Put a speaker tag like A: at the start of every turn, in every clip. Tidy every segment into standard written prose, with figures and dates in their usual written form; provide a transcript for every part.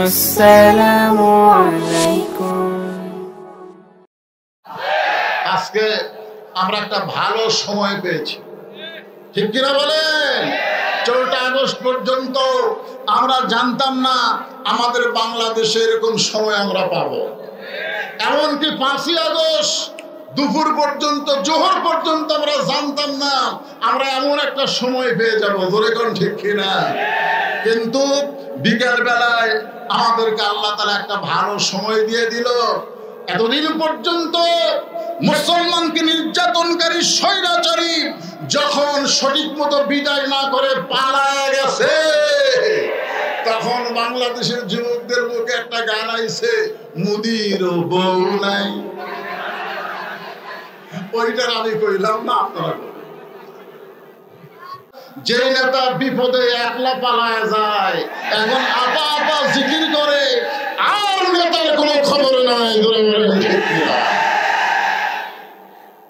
A: আসসালামু আলাইকুম।
B: আজকে আমরা একটা ভালো সময় পেয়েছি, ঠিক কিনা বলেন? 14 আগস্ট পর্যন্ত আমরা জানতাম না আমাদের বাংলাদেশে এরকম সময় আমরা পাবো। এমনকি 5ই আগস্ট দুপুর পর্যন্ত, জোহর পর্যন্ত আমরা জানতাম না আমরা এমন একটা সময় পেয়ে যাবো। ধরে কোন ঠিক কিনা? কিন্তু বিকেল বেলায় আমাদেরকে আল্লাহ তাআলা একটা ভালো সময় দিয়ে দিল। এতদিন পর্যন্ত মুসলমানকে নির্যাতনকারী স্বৈরাচারী যখন সঠিক মতো বিদায় না করে পালায় গেছে, তখন বাংলাদেশের যুবকদের মুখে একটা গান আইছে, মুদির বউ নাই। ওইটার আমি কইলাম না, আপনারা যে নেতা বিপদে একলা পালায় যায়, এখন আপা আপা জিকির করে, আর নেতার কোনো খবর নাই।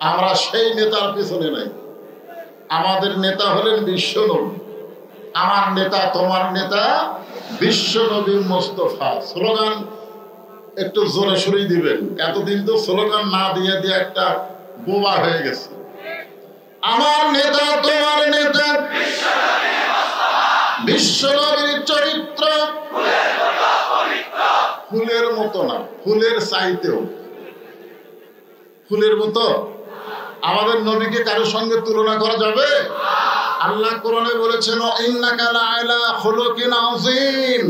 B: আমরা সেই নেতার পিছনে নাই। আমাদের নেতা হলেন বিশ্বনবী। আমার নেতা, তোমার নেতা বিশ্বনবী মুস্তাফা। স্লোগান একটু জোরে সরেই দিবেন। এতদিন তো স্লোগান না দিয়ে দিয়ে একটা বোবা হয়ে গেছে। আমার নেতা, তোমার নেতা বিশ্বনবীর চরিত্র ফুলের মতো না, ফুলের চাইতেও ফুলের মতো। আমাদের নবীকে কারোর সঙ্গে তুলনা করা যাবে? আল্লাহ কোরআনে বলেছেন, ইন্নাকা লাআলা খুলুকিন আযীম।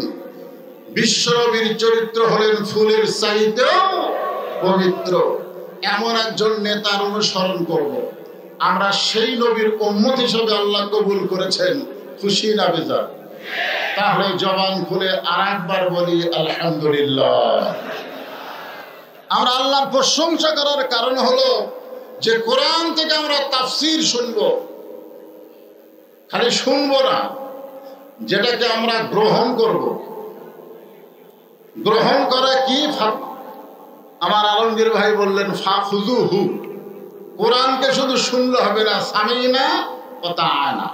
B: বিশ্বনবীর চরিত্র হলেন ফুলের চাইতেও পবিত্র। এমন একজন নেতার অনুসরণ করব। আমরা সেই নবীর উম্মত হিসেবে আল্লাহ কবুল করেছেন। খুশি না বেজার? তাহলে জবান খুলে আরেকবার বলি আলহামদুলিল্লাহ। আমরা আল্লাহর প্রশংসা করার কারণ হলো যে কোরআন থেকে আমরা তাফসীর শুনবো। খালি শুনবো না, যেটাকে আমরা গ্রহণ করব। গ্রহণ করা কি? আমার আলমগীর ভাই বললেন ফাখুযুহু। কোরআনকে শুধু শুনলে হবে না, সামিনা ওয়া তাআনা।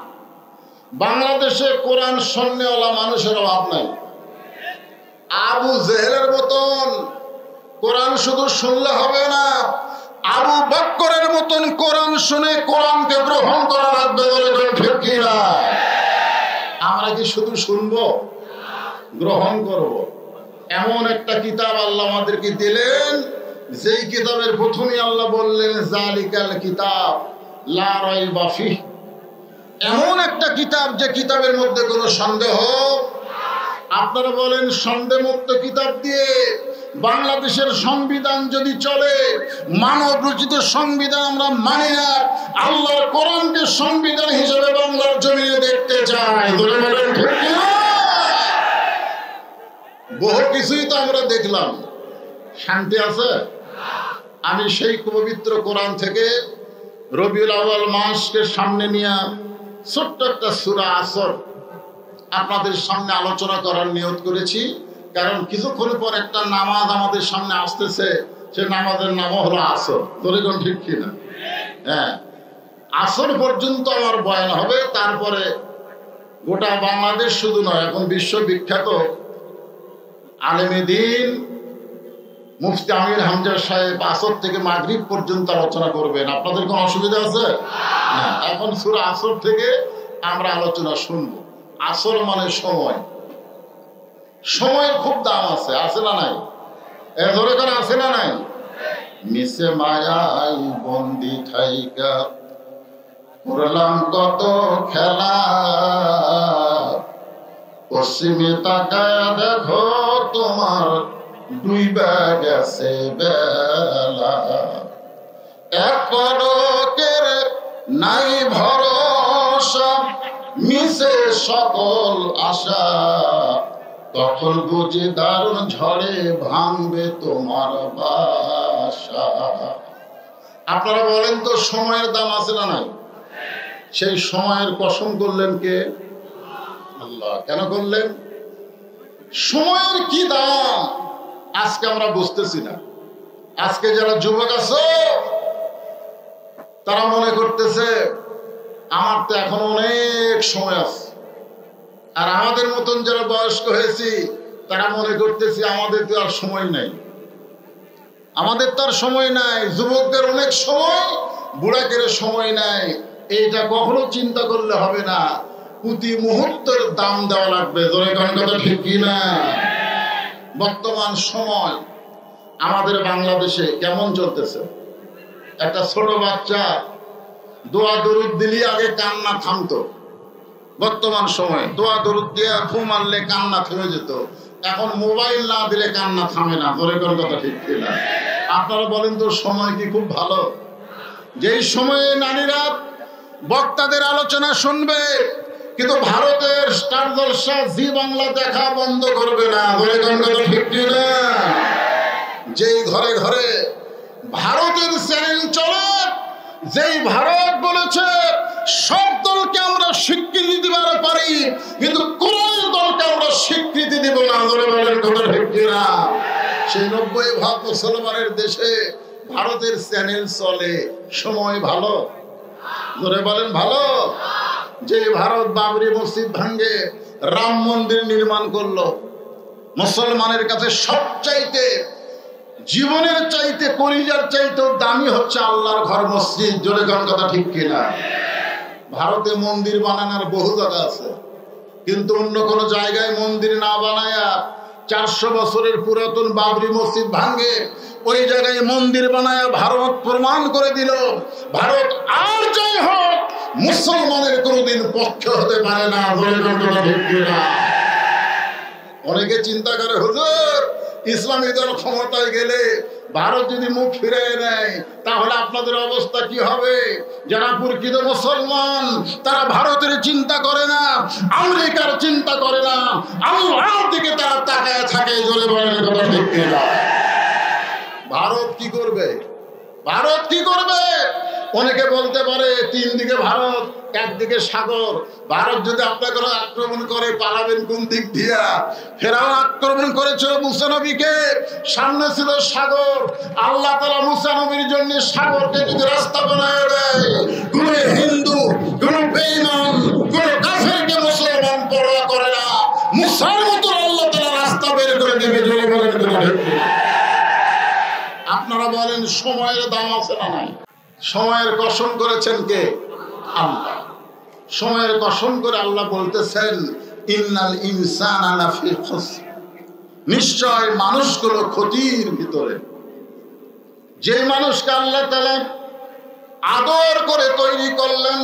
B: বাংলাদেশে কোরআন শুননেওয়ালা মানুষের অভাব নাই। আবু জেহেলের মতন কোরআন শুধু শুনলে হবে না, আবু বকরের মতন কোরআন শুনে কোরআনকে গ্রহণ করা লাগবে। বলে ঠিক কিনা? আমরা কি শুধু শুনবো? গ্রহণ করব। এমন একটা কিতাব আল্লাহ আমাদেরকে দিলেন, যেই কিতাবের প্রথমেই আল্লাহ বললেন জালিকাল কিতাব লা রাইবা ফিহ। এমন একটা কিতাব যে কিতাবের মধ্যে কোনো সন্দেহ। আপনারা বলেন, সন্দেহমুক্ত কিতাব দিয়ে বাংলাদেশের সংবিধান যদি চলে, মানব রচিত সংবিধান আমরা মানি না। আল্লাহর কোরআনকে সংবিধান হিসেবে বাংলার জমিনে দেখতে চাই। বহু কিছুই তো আমরা দেখলাম, শান্তি আছে? আমি সেই পবিত্র কোরআন থেকে রবিউল আউয়াল মাসকে সামনে নিয়ে ছোট্ট একটা সূরা আসর আপনাদের সামনে আলোচনা করার নিয়ত করেছি। কারণ কিছুক্ষণ পর একটা নামাজ আমাদের সামনে আসতেছে, সে নামাজের নাম হলো আসর। তরিকন ঠিক কিনা? হ্যাঁ, আসর পর্যন্ত আমার বয়ান হবে। তারপরে গোটা বাংলাদেশ শুধু নয়, এখন বিশ্ববিখ্যাত আলেমে দ্বীন মুফতি আমির হামজা সাহেব আসর থেকে মাগরিব পর্যন্ত আলোচনা করবেন। আপনাদের কোনো অসুবিধা আছে? না। এখন সূরা আসর থেকে আমরা আলোচনা শুনবো। আসর মানে সময়। সময়ের খুব দাম আছে, আছে না নাই? এর ধরে করে আছে না নাই? মিশে মায়াই বন্দি থাইকা করলাম কত খেলা, পশ্চিমে তাকায় দেখো তোমার ডুইবা গেছে বেলা। এক পলকের নাই ভরসা, মিশে সকল আশা, তখন বুঝি দারুণ ঝড়ে ভাঙবে তোমার বাসা। আপনারা বলেন তো, সময়ের দাম আছে না নাই? সেই সময়ের কসম করলেন কে? আল্লাহ। কেন করলেন? সময়ের কি দাম আজকে আমরা বুঝতেছি না। আজকে যারা যুবক আছে তারা মনে করতেছে আমার তো এখন অনেক সময় আছে, আর আমাদের মতন যারা বয়স্ক হয়েছি তারা মনে করতেছি আমাদের তো আর সময় নাই, আমাদের তো আর সময় নাই। যুবকদের অনেক সময়, বুড়াকের সময় নাই। এইটা কখনো চিন্তা করলে হবে না, প্রতি মুহূর্তের দাম দেওয়া লাগবে। জোরে কোন কথা ঠিক কিনা? বর্তমান সময় আমাদের বাংলাদেশে কেমন চলতেছে? একটা ছোট বাচ্চা দোয়া দরুদ দিলি আগে কান্না থামতো, বর্তমান সময়ে দোয়া দরুদ দিয়ে ফু মারলে কান্না থেমে যেত। এখন মোবাইল না দিলে কান্না থামে না। জোরে কোন কথা ঠিক কিনা? আপনারা বলেন তো সময় কি খুব ভালো? যেই সময়ে নারীরা বক্তাদের আলোচনা শুনবে কিন্তু ভারতের স্টার জলসা জি বাংলা দেখা বন্ধ করবে না। জোরে কোন কথা ঠিক কিনা? যেই ঘরে ঘরে ভারতের চ্যানেল চলে, যেই ভারত বলেছে সব দলকে আমরা স্বীকৃতি দিবার পারি কিন্তু কোন দলকে আমরা স্বীকৃতি দিব না। জোরে বলেন কথা ঠিক কিনা? সেই 90% মুসলমানের দেশে ভারতের চ্যানেল চলে। সময় ভালো? জোরে বলেন ভালো? যে ভারত বাবরি মসজিদ ভাঙ্গে রাম মন্দির নির্মাণ করলো, মুসলমানের কাছে সবচাইতে জীবনের চাইতে কলিজার চাইতে দামি হচ্ছে আল্লাহর ঘর মসজিদ। জোরে কোন কথা ঠিক কিনা? ভারতে মন্দির বানানোর বহু জায়গা আছে কিন্তু অন্য কোন জায়গায় মন্দির না বানায়া 400 বছরের পুরাতন বাবরি মসজিদ ভাঙ্গে ওই জায়গায় মন্দির বানায়া ভারত প্রমাণ করে দিল ভারত আর যাই হোক মুসলমানের কোনোদিন পক্ষ হতে পারে না। জোরে কোন কথা ঠিক কিনা? অনেকে চিন্তা করে হুজুর ইসলামী দল ক্ষমতায় গেলে ভারত যদি মুখ ফিরিয়ে নেয় তাহলে আপনাদের অবস্থা কি হবে? যারা প্রকৃত মুসলমান তারা ভারতের চিন্তা করে না, আমেরিকার চিন্তা করে না, আল্লাহর দিকে তারা তাকায় থাকে। জোরে বলেন কথা ঠিক কিনা? ভারত কি করবে? ভারত কি করবে? অনেকে বলতে পারে তিন দিকে ভারত, একদিকে সাগর। ভারত যদি আপনাকে আক্রমণ করে পালাবেন কোন দিক দিয়া? ফেরাউন আক্রমণ করেছিল মুসা নবীকে, সামনে ছিল সাগর। আল্লাহ তাআলা মুসা নবীর জন্য সাগরকে যদি রাস্তা বানায় দেয়, কোন হিন্দু, কোন বেঈমান, কোন কাফেরকে মুসলমান পরোয়া করে না। মুসার মতো আল্লাহ তাআলা রাস্তা বের করে দেবে। জোরে বলেন কথা ঠিক কিনা? আপনারা বলেন সময়ের দাম আছে না নাই? সময়ের কসম করেছেন কে? আল্লাহ। সময়ের কসম করে আল্লাহ বলতেছেন ইন্নাল ইনসানা লাফি খুসর, নিশ্চয় মানুষগুলো ক্ষতির ভিতরে। যে মানুষকে আল্লাহ তাআলা আদর করে তৈরি করলেন,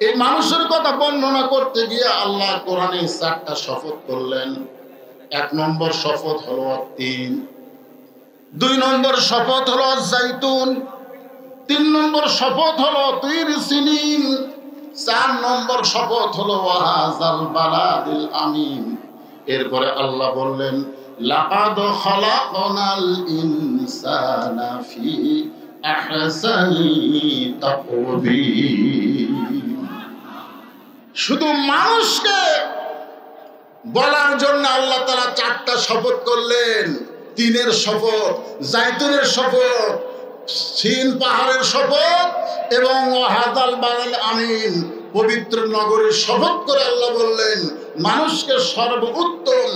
B: এই মানুষের কথা বর্ণনা করতে গিয়ে আল্লাহ কোরআনে 4টা শপথ করলেন। 1 নম্বর শপথ হলো তিন, 2 নম্বর শপথ হলো জাইতুন, 3 নম্বর শপথ হলো তুর সিনিন, 4 নম্বর শপথ হলো ওয়াহাজাল বালাদিল আমিন। এরপরে আল্লাহ বললেন লাকাদ খালাকনাল ইনসানা ফি আহসানি তাকওয়িম। শুধু মানুষকে বলার জন্য আল্লাহ তাআলা 4টা শপথ করলেন। 3-এর শপথ, জাইতুনের শপথ, সিন পাহাড়ের শপথ এবং ওয়াহাদাল বালাল আমিন পবিত্র নগরীর শপথ করে আল্লাহ বললেন মানুষকে সর্বোত্তম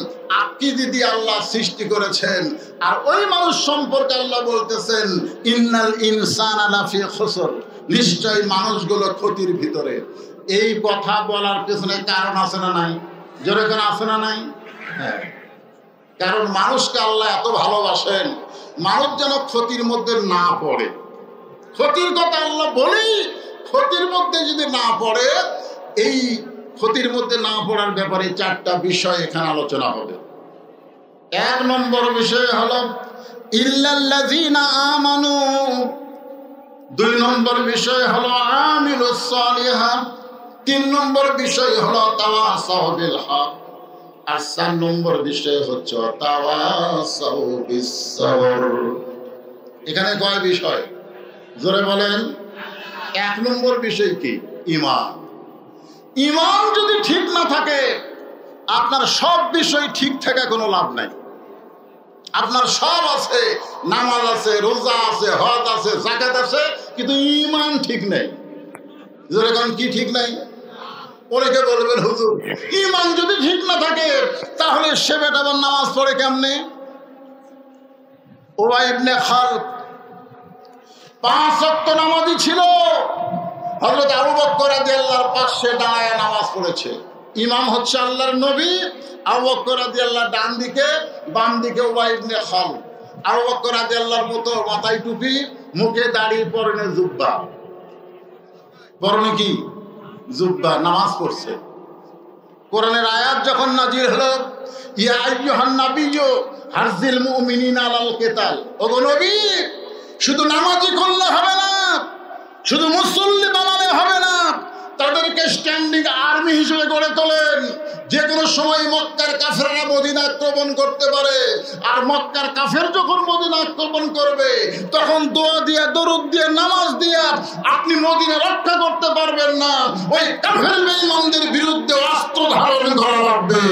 B: আকৃতি দিয়ে আল্লাহ সৃষ্টি করেছেন। আর ওই মানুষ সম্পর্কে আল্লাহ বলতেছেন ইন্নাল ইনসানা লাফি খুসর, নিশ্চয় মানুষগুলো ক্ষতির ভিতরে। এই কথা বলার পেছনে কারণ আছে না নাই? জোরে করে আছে না নাই? হ্যাঁ, কারণ মানুষকে আল্লাহ এত ভালোবাসেন মানুষ যেন ক্ষতির মধ্যে না পড়ে। ক্ষতির কথা আল্লাহ বলেই ক্ষতির মধ্যে যদি না পড়ে, এই ক্ষতির মধ্যে না পড়ার ব্যাপারে 4টা বিষয় এখানে আলোচনা হবে। 1 নম্বর বিষয় হলো ইল্লাল্লাযীনা আমানু, 2 নম্বর বিষয় হলো আমিলুস সালিহাত, 3 নম্বর বিষয় হলো তাওয়াসাউ বিল হক, আর 4 নম্বর বিষয় হচ্ছে তাওয়াসাউ বিস সবর। এখানে কয় বিষয়? জোরে বলেন। 1 নম্বর বিষয় কি? ঈমান। ঈমান যদি ঠিক না থাকে আপনার সব বিষয় ঠিক থাকা কোনো লাভ নাই। আপনার সব আছে, নামাজ আছে, রোজা আছে, হজ আছে, যাকাত আছে, কিন্তু ঈমান ঠিক নেই। জোরে কোন কি ঠিক নাই? অনেকে বলবেন হুজুর ঈমান যদি ঠিক না থাকে তাহলে সে বেটা আবার নামাজ পড়ে কেমনে? উবাই ইবনে খালদ 5 ওয়াক্ত নামাজি ছিল। হযরত আবু বকর রাদিয়াল্লাহু পাশে দাঁড়ায় নামাজ পড়েছে। ইমাম হচ্ছে আল্লাহর নবী, আবু বকর রাদিয়াল্লাহু ডান দিকে, বাম দিকে উবাই ইবনে খালদ। আবু বকর রাদিয়াল্লাহুর মতো মাথায় টুপি, মুখে দাড়ি, পরনে জুব্বা। পরনে কি? জুব্বা, নামাজ পড়ছে। কোরআনের আয়াত যখন নাজিল হলো, ইয়া আইয়ুহান নাবিয়্যু হারজিল মুমিনিনা আলাল কিতাল, ওগো নবী শুধু নামাজি করলে হবে না, শুধু মুসল্লি বানালে হবে না, তাদেরকে স্ট্যান্ডিং আর্মি হিসেবে গড়ে তোলেন। যে কোনো সময় মক্কার কাফেররা মদিনা আক্রমণ করতে পারে, আর মক্কার কাফের যখন মদিনা আক্রমণ করবে তখন দোয়া দিয়ে, দরুদ দিয়ে, নামাজ দিয়ে আপনি মদিনা রক্ষা করতে পারবেন না। ওই কাফের বেঈমানদের বিরুদ্ধে অস্ত্র ধারণ করা লাগবে।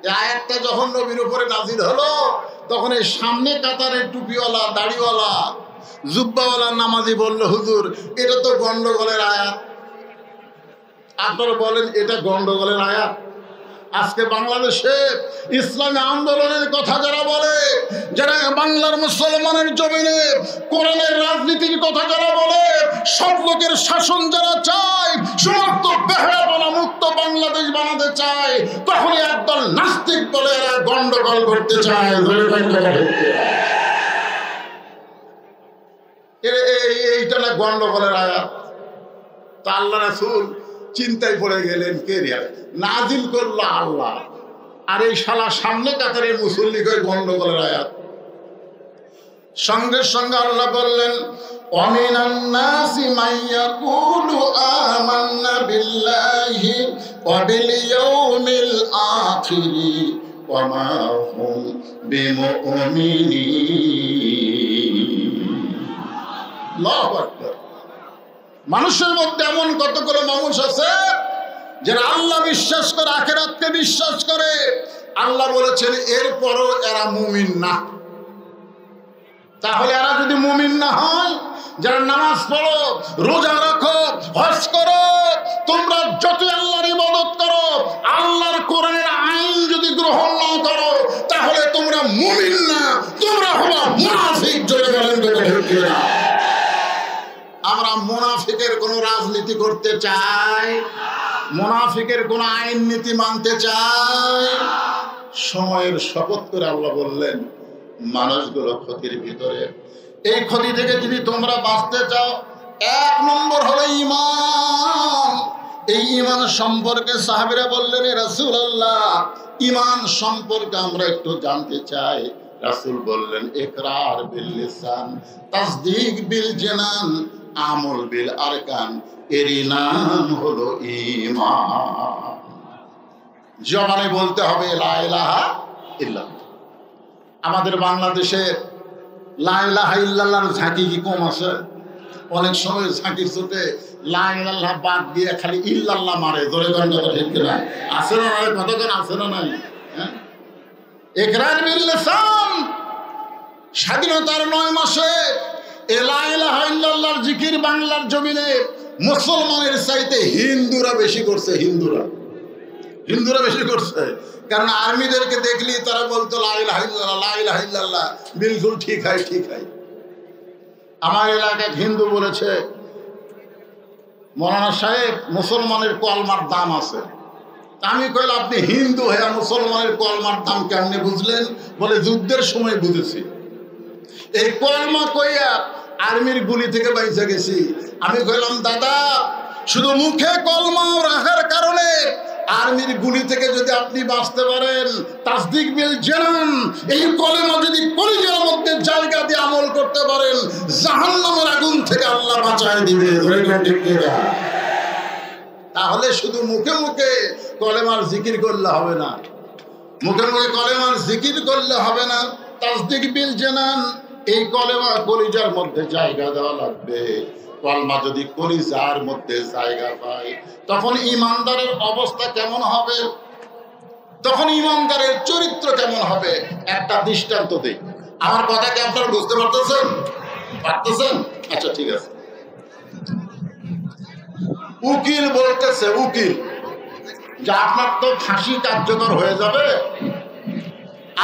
B: এই আয়াতটা যখন নবীর উপরে নাজিল হলো তখন এই সামনে কাতারের টুপিওয়ালা, দাড়িওয়ালা, জুব্বাওয়ালা নামাজি বলল, হুজুর এটা তো গন্ডগোলের আয়াত। আপনারা বলেন এটা গন্ডগোলের আয়াত? আজকে বাংলাদেশে ইসলামী আন্দোলনের কথা যারা বলে, যারা বাংলার মুসলমানের জমিনে কোরআনের রাজনীতির কথা যারা বলে, সব লোকের শাসন যারা চায়, সমস্ত বেহায়াপনা মুক্ত বাংলাদেশ বানাতে চায়, তখন একদল নাস্তিক বলে এরা গন্ডগোল করতে চায়। এইটা না গন্ডগোলের আয়াত? তা আল্লাহ রাসূল চিন্তায় পড়ে গেলেন, কে রে নাজিল করলো আল্লাহ, আর এই শালা সামনে কাতারের মুসল্লি কই গন্ডগোলের আয়াত? সঙ্গে সঙ্গে আল্লাহ বললেন, ওয়ামিনান নাসি মাইয়াকুলু আমান্না বিল্লাহি ওয়া বিল ইয়াউমিল আখিরি ওয়া মা হুম বিমুমিনিন। আল্লাহু আকবার। মানুষের মধ্যে এমন কতগুলো মানুষ আছে যারা আল্লাহ বিশ্বাস করে, আখিরাতকে বিশ্বাস করে, আল্লাহ বলেছেন এরপরও এরা মুমিন না। তাহলে এরা যদি মুমিন না হয়, যারা নামাজ পড়ো, রোজা রাখো, হজ করো, তোমরা যত আল্লাহর ইবাদত করো, আল্লাহর কোরআনের আইন যদি গ্রহণ না করো, তাহলে তোমরা মুমিন না, তোমরা হলো মুনাফিক। জোরে বলেন ঠিক না? আমরা মুনাফিকের কোন রাজনীতি করতে চাই? মুনাফিকের কোন আইন নীতি মানতে চাই? সময়ের শপথ করে আল্লাহ বললেন, মানুষগুলো ক্ষতির ভিতরে। এই ক্ষতি থেকে যদি তোমরা বাঁচতে চাও, 1 নম্বর হলো ঈমান। এই ঈমান সম্পর্কে সাহাবীরা বললেন, এ রাসূলুল্লাহ ঈমান সম্পর্কে আমরা একটু জানতে চাই। রাসূল বললেন, ইকরার বিল লিসান, তাসদীক বিল জানান, আমল বিল আরকান, এরই নাম হলো ঈমান। জবানে বলতে হবে লা ইলাহা ইল্লাল্লাহ। আমাদের বাংলাদেশে লা ইলাহা ইল্লাল্লাহর ঝাঁকি কি কম আছে? অনেক সময় ঝাঁকির চোটে লা ইলাহা বাদ দিয়ে খালি ইল্লাল্লাহ মারে। জোরে কথা ঠিক কিনা? আছে না নাই? কতক্ষণ আছে না নাই? হ্যাঁ, ইকরার বিল লিসান। স্বাধীনতার 9 মাসে লা ইলাহা ইল্লাল্লাহর জিকির বাংলার জমিনে মুসলমানের চাইতে হিন্দুরা বেশি করছে। হিন্দুরা বেশি করছে, কারণ আর্মিদেরকে দেখলি তারা বলতো লা ইলাহা ইল্লাল্লাহ, লা ইলাহা ইল্লাল্লাহ, বিলকুল ঠিক হয়, ঠিক হয়। আমার এলাকায় হিন্দু বলেছে, মৌলানা সাহেব মুসলমানের কলমার দাম আছে। আমি কইলাম, আপনি হিন্দু হয়ে মুসলমানের কলমার দাম কেমনে বুঝলেন? বলে, যুদ্ধের সময় বুঝেছি। এই কলমা কইয়া আর্মির গুলি থেকে বাইচে গেছি। আমি কইলাম, দাদা শুধু মুখে কলমা রাখার কারণে আর্মির গুলি থেকে যদি আপনি বাঁচতে পারেন, তাসদিক বিল জানান, এই কলেমা যদি কলিজার মধ্যে জায়গা দিয়ে আমল করতে পারেন, জাহান্নামের আগুন থেকে আল্লাহ বাঁচায় দিবে। তাহলে শুধু মুখে মুখে কলেমার জিকির করলে হবে না, মুখে মুখে কলেমার জিকির করলে হবে না। তাসদিক বিল জানান, এই কলেমা কলিজার মধ্যে জায়গা দেওয়া লাগবে। কলমা যদি কলিজার মধ্যে জায়গা পায়, তখন ইমানদারের অবস্থা কেমন হবে? তখন ইমানদারের চরিত্র কেমন হবে? একটা দৃষ্টান্ত দিই। আমার কথা কি আপনারা বুঝতে পারতেছেন? আচ্ছা, ঠিক আছে। উকিল বলতেছে, উকিল যে আপনার তো ফাঁসি কার্যকর হয়ে যাবে,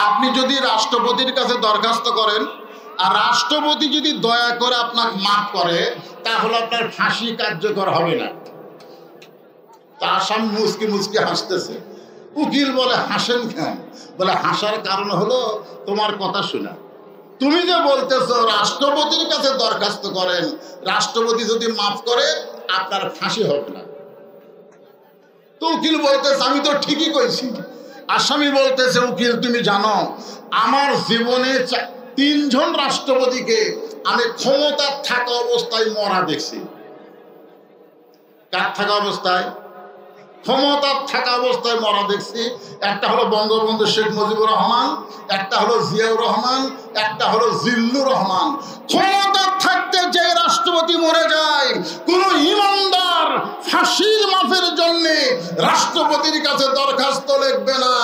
B: আপনি যদি রাষ্ট্রপতির কাছে দরখাস্ত করেন আর রাষ্ট্রপতি যদি দয়া করে আপনাকে মাফ করে তাহলে আপনার ফাঁসি কার্যকর হবে না। তা আসামি মুচকি মুচকি হাসতেছে। উকিল বলে হাসেন কেন? বলে হাসার কারণ হলো তোমার কথা শোনা, তুমি যে বলতেছো রাষ্ট্রপতির কাছে দরখাস্ত করেন, রাষ্ট্রপতি যদি মাফ করে আপনার ফাঁসি হবে না। তো উকিল বলতেছে আমি তো ঠিকই কইছি। আসামি বলতেছে উকিল তুমি জানো আমার জীবনে 3 জন রাষ্ট্রপতিকে আমি ক্ষমতা থাকা অবস্থায় মরা দেখছি। কার থাকা অবস্থায়? ক্ষমতা থাকা অবস্থায় মরা দেখছি। একটা হলো বঙ্গবন্ধু শেখ মুজিবুর রহমান, একটা হলো জিয়াউর রহমান, একটা হলো জিল্লুর রহমান। ক্ষমতা থাকতে যে রাষ্ট্রপতি মরে যায়, কোন ইমানদার ফাঁসির মাফের জন্য রাষ্ট্রপতির কাছে দরখাস্ত লিখবে না,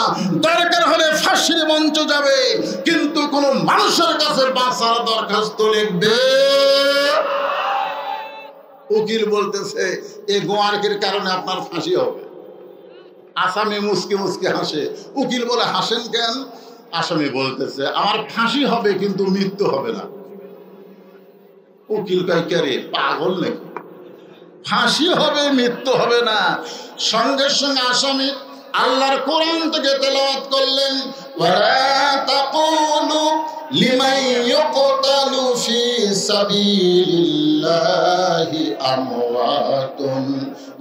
B: দরকার হলে ফাঁসির মঞ্চ যাবে, কিন্তু কোন মানুষের কাছে বাঁচার দরখাস্ত লিখবে। উকিল বলতেছে এই গোয়ার্কের কারণে আপনার ফাঁসি হবে। আসামি মুচকি মুচকি হাসে। উকিল বলে হাসেন কেন? আসামি বলতেছে আমার ফাঁসি হবে কিন্তু মৃত্যু হবে না। উকিল কয় কে রে পাগল নাকি? ফাঁসি হবে মৃত্যু হবে না। সঙ্গে সঙ্গে আসামি আল্লাহর কোরআন থেকে তেলাওয়াত করলেন, ওয়ালা তাকুলু লিমান ইউকতালু ফি সাবিলিল্লাহি আমওয়াতুন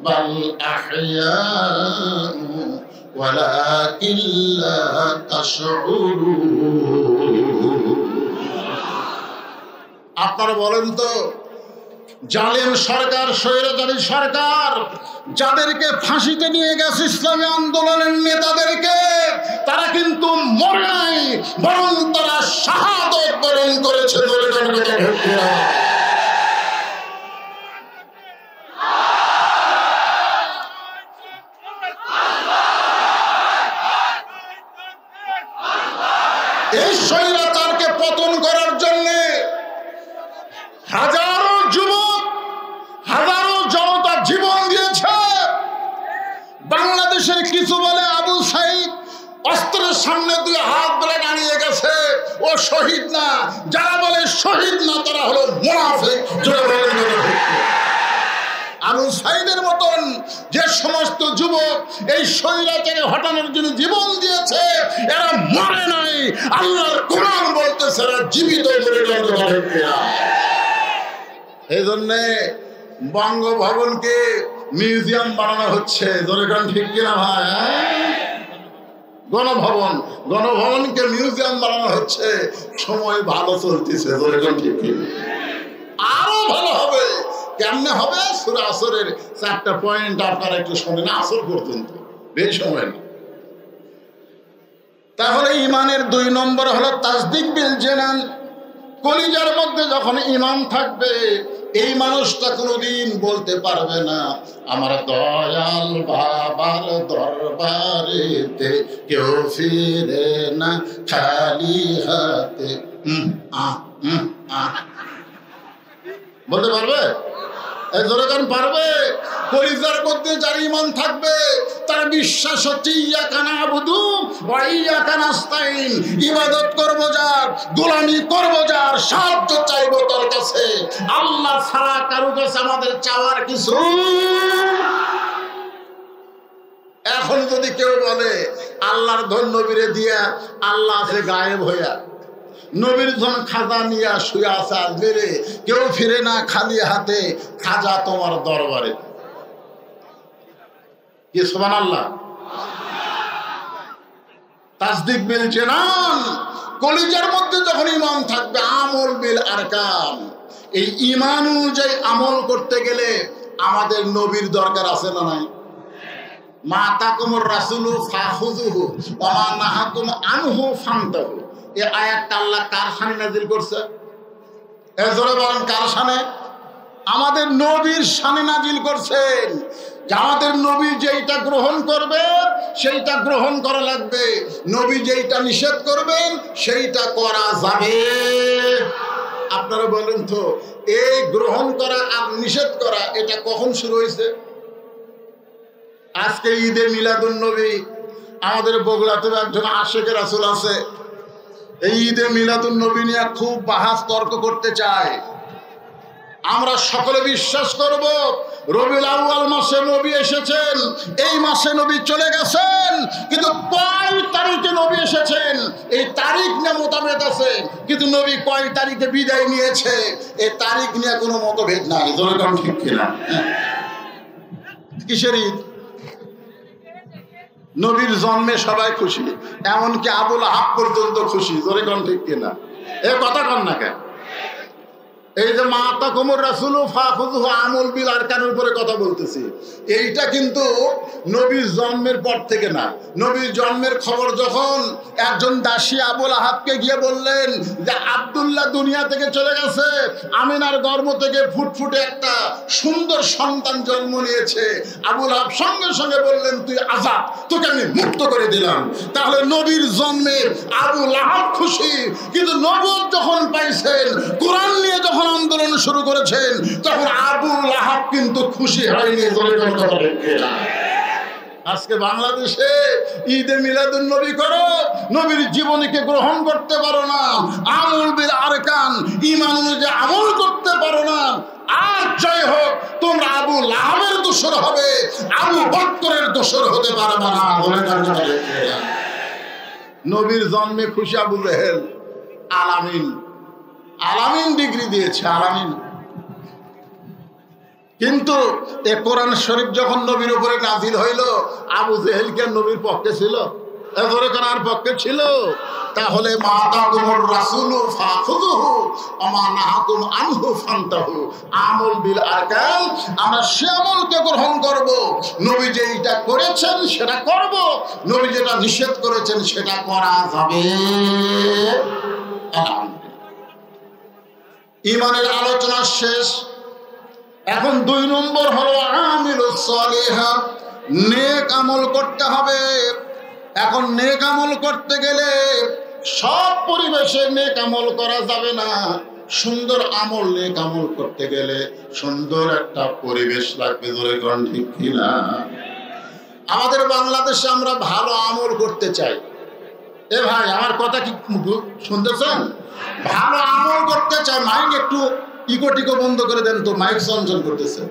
B: বাল আহইয়াউ ওয়ালাকিন লা তাশউরুন। আপনারা বলেন তো জালেম সরকার, স্বৈরাচারী সরকার যাদেরকে ফাঁসিতে নিয়ে গেছে ইসলামী আন্দোলনের নেতাদেরকে, তারা কিন্তু মরে নাই, বরং তারা শাহাদত বরণ করেছে। এই স্বৈরাচারকে পতন করার জন্য হাজারো যুবক, হাজারো জনতা জীবন দিয়েছে। বাংলাদেশের কিছু বলে আবু সাইদ অস্ত্রের সামনে 2 হাত বলে দাঁড়িয়ে গেছে, ও শহীদ না। যারা বলে শহীদ না তারা হলো মুনাফিক। আবু সাইদের মতন যে সমস্ত যুবক এই স্বৈরাচারকে হটানোর জন্য জীবন দিয়েছে, এরা মরে নাই। আল্লাহর কোরআন বলতেছে এরা জীবিত। এই জন্যে বঙ্গভবনকে মিউজিয়াম বানানো হচ্ছে। দরকার ঠিক কিনা ভাই? গণভবনকে মিউজিয়াম বানানো হচ্ছে। সময় ভালো চলতেছে। দরকার ঠিক কিনা? আরো ভালো হবে। কেমনে হবে? সূরা আসরের 4টা পয়েন্ট আপনারা একটু শোনেন। আসর পর্যন্ত বেশ সময় না। তাহলে ইমানের 2 নম্বর হলো তাসদিক বিল জানান। কলিজার মধ্যে যখন ঈমান থাকবে, এই মানুষটা কোনোদিন বলতে পারবে না আমার দয়াল বাবার দরবারেতে কেউ ফিরে না খালি হাতে। বলতে পারবে? যখন পারবে, কলিজার মধ্যে যার ঈমান থাকবে তার বিশ্বাস হচ্ছে ইয়াকা নাবুদু ওয়া ইয়াকা নাস্তাইন। ইবাদত করব যার, গোলামি করব যার, সাহায্য চাইব তার কাছে। আল্লাহ ছাড়া কারো কাছে আমাদের চাওয়ার কিছু। এখন যদি কেউ বলে আল্লাহর ধন নবীরে দিয়া আল্লাহ আছে গায়েব হইয়া, নবীর ধন খাজা নিয়া শুয়ে আছে আসবে, কেউ ফিরে না খালি হাতে, খাজা তোমার দরবারে। কি সুবহানাল্লাহ। তাসদিক বিল জানান। কলিজার মধ্যে যখন ঈমান থাকবে, আমল বিল আরকান। এই ঈমান অনুযায়ী আমল করতে গেলে আমাদের নবীর দরকার আছে না নাই? মা তাকুমুর রাসূলু ফাখুযুহু ওয়া মা নাহাকুম আনহু ফান্তাহু। এই আয়াতটা আল্লাহ কার শানে নাযিল করছে? জোরে বলেন কার শানে? আমাদের নবীর শানে নাযিল করছেন। আমাদের নবী যেইটা গ্রহণ করবে সেইটা গ্রহণ করা লাগবে, নবী যেইটা নিষেধ করবেন সেইটা করা যাবে। আপনারা বলেন তো এই গ্রহণ করা আর নিষেধ করা এটা কখন শুরু হয়েছে? আজকে ঈদে মিলাদুন নবী আমাদের বগুড়াতে একজন আশেকের রাসূল আছে, এই ঈদে মিলাদুন নবী নিয়ে খুব বাহাস তর্ক করতে চায়। আমরা সকলে বিশ্বাস করব রবিউল আউয়াল মাসে নবী এসেছেন, এই মাসে নবী চলে গেছেন, কিন্তু কয় তারিখে নবী এসেছেন এই তারিখ নিয়ে মতভেদ আছে, কিন্তু নবী কয় তারিখে বিদায় নিয়েছে এই তারিখ নিয়ে কোনো মতভেদ নাই। জনগণ ঠিক কিনা? কিসের ঈদ? নবীর জন্মে সবাই খুশি, এমনকি আবুল আহাব পর্যন্ত খুশি। জনগণ ঠিক কিনা? এ কথা কন না কেন? এই যে মাতাকুমুর রাসূলু ফাখুযুহু আমল বিল আরকানের উপরে কথা বলতেছি, এইটা কিন্তু নবীর জন্মের পর থেকে না। নবীর জন্মের খবর যখন একজন দাসী আবুল আহাবকে গিয়ে বললেন যে আব্দুল্লাহ দুনিয়া থেকে চলে গেছে, আমিনার গর্ভ থেকে ফুটফুটে একটা সুন্দর সন্তান জন্ম নিয়েছে, আবুল আহাব সঙ্গে সঙ্গে বললেন তুই আজাদ, তোকে আমি মুক্ত করে দিলাম। তাহলে নবীর জন্মে আবুল আহাব খুশি, কিন্তু নবুয়ত যখন পাইছেন, কোরআন নিয়ে যখন আন্দোলন শুরু করেছেন, তখন আবুল আহাব কিন্তু খুশি হয়নি। আজকে বাংলাদেশে ঈদে মিলাদুন নবী করো, নবীর জীবনীকে গ্রহণ করতে পারো না, আমল বিল আরকান ঈমান অনুযায়ী আমল করতে পারো না। আর জয় হোক, তোমরা আবু লাহাবের দোসর হবে, আবু বকরের দোসর হতে পারবে না। নবীর জন্মে খুশি আবু জেহেল, আলামিন আলামিন ডিগ্রি দিয়েছে, আলামিন। কিন্তু এ কোরআন শরীফ যখন নবীর উপরে নাজিল হইল, আবু জেহেল কে নবীর পক্ষে ছিল? এজরে কোরআনের পক্ষে ছিল? তাহলে মাতাকুমুর রাসূলু ফাখুযুহু ওয়া মা নাহাকুম আনহু ফান্তাহু। আমল বিল আরকান, আমরা সে আমলকে গ্রহণ করব, নবী যেটা করেছেন সেটা করব, নবী যেটা নিষেধ করেছেন সেটা করা যাবে। ঈমানের আলোচনা শেষ, এখন 2 নম্বর হলো আমিলুস সালিহাত, নেক আমল করতে হবে। এখন নেক আমল করতে গেলে সব পরিবেশে নেক আমল করা যাবে না। সুন্দর আমল, নেক আমল করতে গেলে সুন্দর একটা পরিবেশ লাগবে। ধরে কোন ঠিক কিনা? আমাদের বাংলাদেশে আমরা ভালো আমল করতে চাই। এ ভাই, আমার কথা কি শুনতেছেন? ভালো আমল করতে চাই। মাইক একটু ইকো বন্ধ করে দেন তো, মাইক চঞ্চল করতেছে।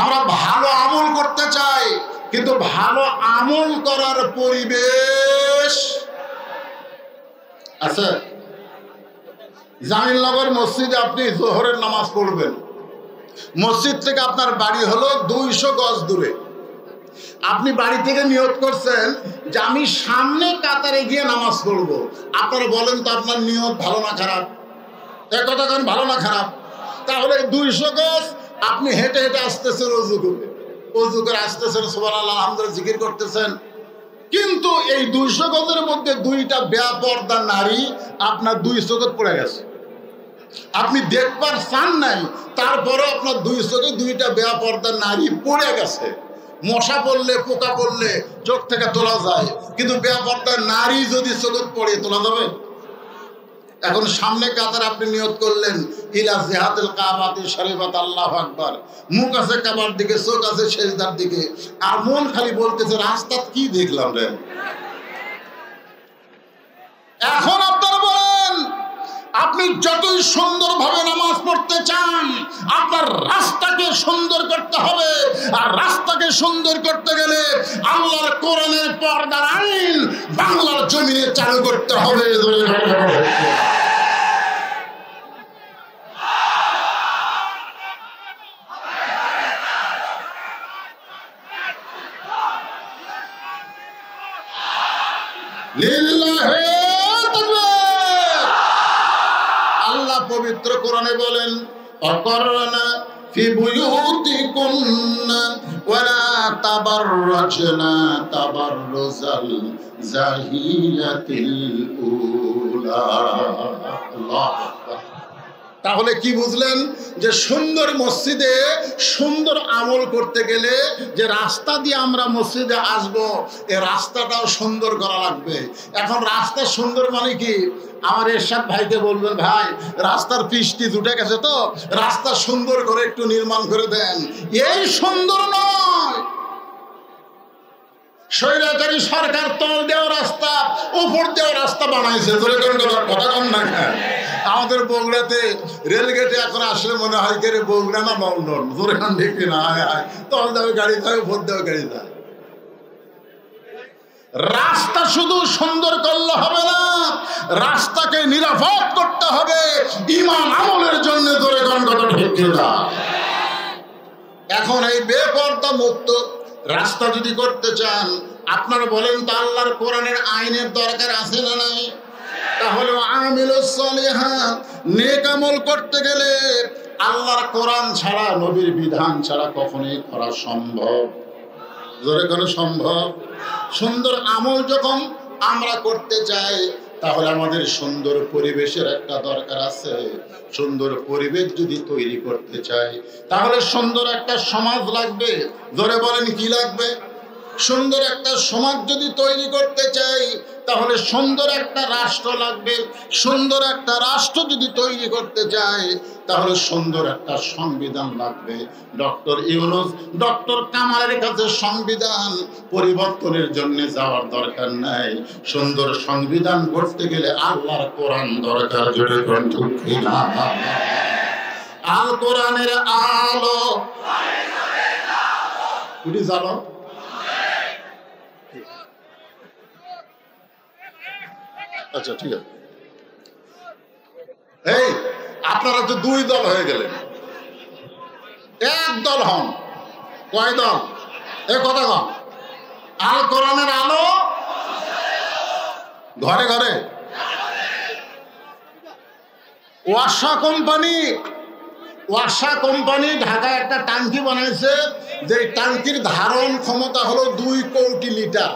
B: আমরা ভালো আমল করতে চাই, কিন্তু ভালো আমল করার পরিবেশ আছে? জামিলনগর মসজিদে আপনি জোহরের নামাজ পড়বেন, মসজিদ থেকে আপনার বাড়ি হলো 200 গজ দূরে। আপনি বাড়ি থেকে নিয়ত করছেন যে আমি সামনে কাতারে গিয়ে নামাজ পড়বো। আপনারা বলেন তো আপনার নিয়ত ভালো না খারাপ? এক কথা কেন, ভালো না খারাপ? তাহলে 200 গজ আপনি হেঁটে হেঁটে আসতেছেন, অজু করে আসতেছেন, সুবহানাল্লাহ আলহামদুলিল্লাহ জিকির করতেছেন, কিন্তু এই 200 গজের মধ্যে 2টা বেপরদা নারী আপনার 200 গজ পড়ে গেছে। আপনি দেখবার চান নাই, তারপরে আপনার 200 গজ 2টা বেপরদা নারী পড়ে গেছে। মশা পড়লে, পোকা পড়লে চোখ থেকে তোলা যায়, কিন্তু বেপরদা নারী যদি চোখে পড়ে তোলা যাবে? এখন সামনে কাতার আপনি নিয়ত করলেন ইলা জিহাতুল কাবাতি শরীফাত, আল্লাহু আকবার, মুখ আছে কাবার দিকে, চোখ আছে সেজদার দিকে, আর মন খালি বলতেছে রাস্তা কি দেখলাম রে। এখন আপনারা বলেন, আপনি যতই সুন্দরভাবে নামাজ পড়তে চান, আপনার রাস্তাকে সুন্দর করতে হবে। আর রাস্তাকে সুন্দর করতে গেলে আল্লাহর কোরআনের পর্দার আইন বাংলার জমিনে চালু করতে হবে। আল্লাহ পবিত্র কোরআনে বলেন, অকরনা ফি বুয়ুতিকুন্না ওয়ালা তাবাররাজনা তাবাররুজাল জাহিলিয়াতিল উলা। আল্লাহ। তাহলে কি বুঝলেন? যে সুন্দর মসজিদে সুন্দর আমল করতে গেলে যে রাস্তা দিয়ে আমরা মসজিদে আসব, এই রাস্তাটাও সুন্দর করা লাগবে। এখন রাস্তা সুন্দর মানে কি? আমার এরশাদ ভাইকে বলবেন, ভাই রাস্তার পিচটি উঠে গেছে, তো রাস্তা সুন্দর করে একটু নির্মাণ করে দেন। এই সুন্দর নয়, স্বৈরাচারী সরকার তল দেওয়া রাস্তা উপর দেওয়া রাস্তা বানাইছে। কথা কম না। আমাদের বগুড়াতে রেলগেটে এখন আসলে মনে হয় কে রে বগুড়া না লন্ডন, জোরে কান ঠিক না, তল দেওয়া গাড়ি যায় উপর দেওয়া গাড়ি যায়। রাস্তা শুধু সুন্দর করলে হবে না, রাস্তাকে নিরাপদ করতে হবে ঈমান আমলের জন্য। জোরে কান কথা ঠিক না। এখন এই বেপরদা মুক্ত রাস্তা যদি করতে চান, আপনারা বলেন তো আল্লাহর কোরআনের আইনের দরকার আছে না নাই? তাহলে আমিলুস সলিহাত, নেক আমল করতে গেলে আল্লাহর কোরআন ছাড়া, নবীর বিধান ছাড়া কখনোই করা সম্ভব? জোরে কোনো সম্ভব? সুন্দর আমল যখন আমরা করতে চাই, তাহলে আমাদের সুন্দর পরিবেশের একটা দরকার আছে। সুন্দর পরিবেশ যদি তৈরি করতে চাই, তাহলে সুন্দর একটা সমাজ লাগবে। জোরে বলেন কি লাগবে? সুন্দর একটা সমাজ যদি তৈরি করতে চাই, তাহলে সুন্দর একটা রাষ্ট্র লাগবে। সুন্দর একটা রাষ্ট্র যদি তৈরি করতে চাই, তাহলে সুন্দর একটা সংবিধান লাগবে। ডক্টর ইউনূস, ডক্টর কামালের কাছে সংবিধান পরিবর্তনের জন্য যাওয়ার দরকার নাই। সুন্দর সংবিধান করতে গেলে আল্লাহর কোরআন দরকার। জোরে কোরআন ঠিক না? আল কোরআনের আলো উঠি জানো। আচ্ছা ঠিক আছে। এই আপনারা তো দুই দল হয়ে গেলেন, এক দল হন। কয় দল? এ কথা কন। আল কোরআনের আলো ঘরে ঘরে। ওয়াসা কোম্পানি ঢাকায় একটা টাঙ্কি বানাইছে, যে টাঙ্কির ধারণ ক্ষমতা হলো 2 কোটি লিটার।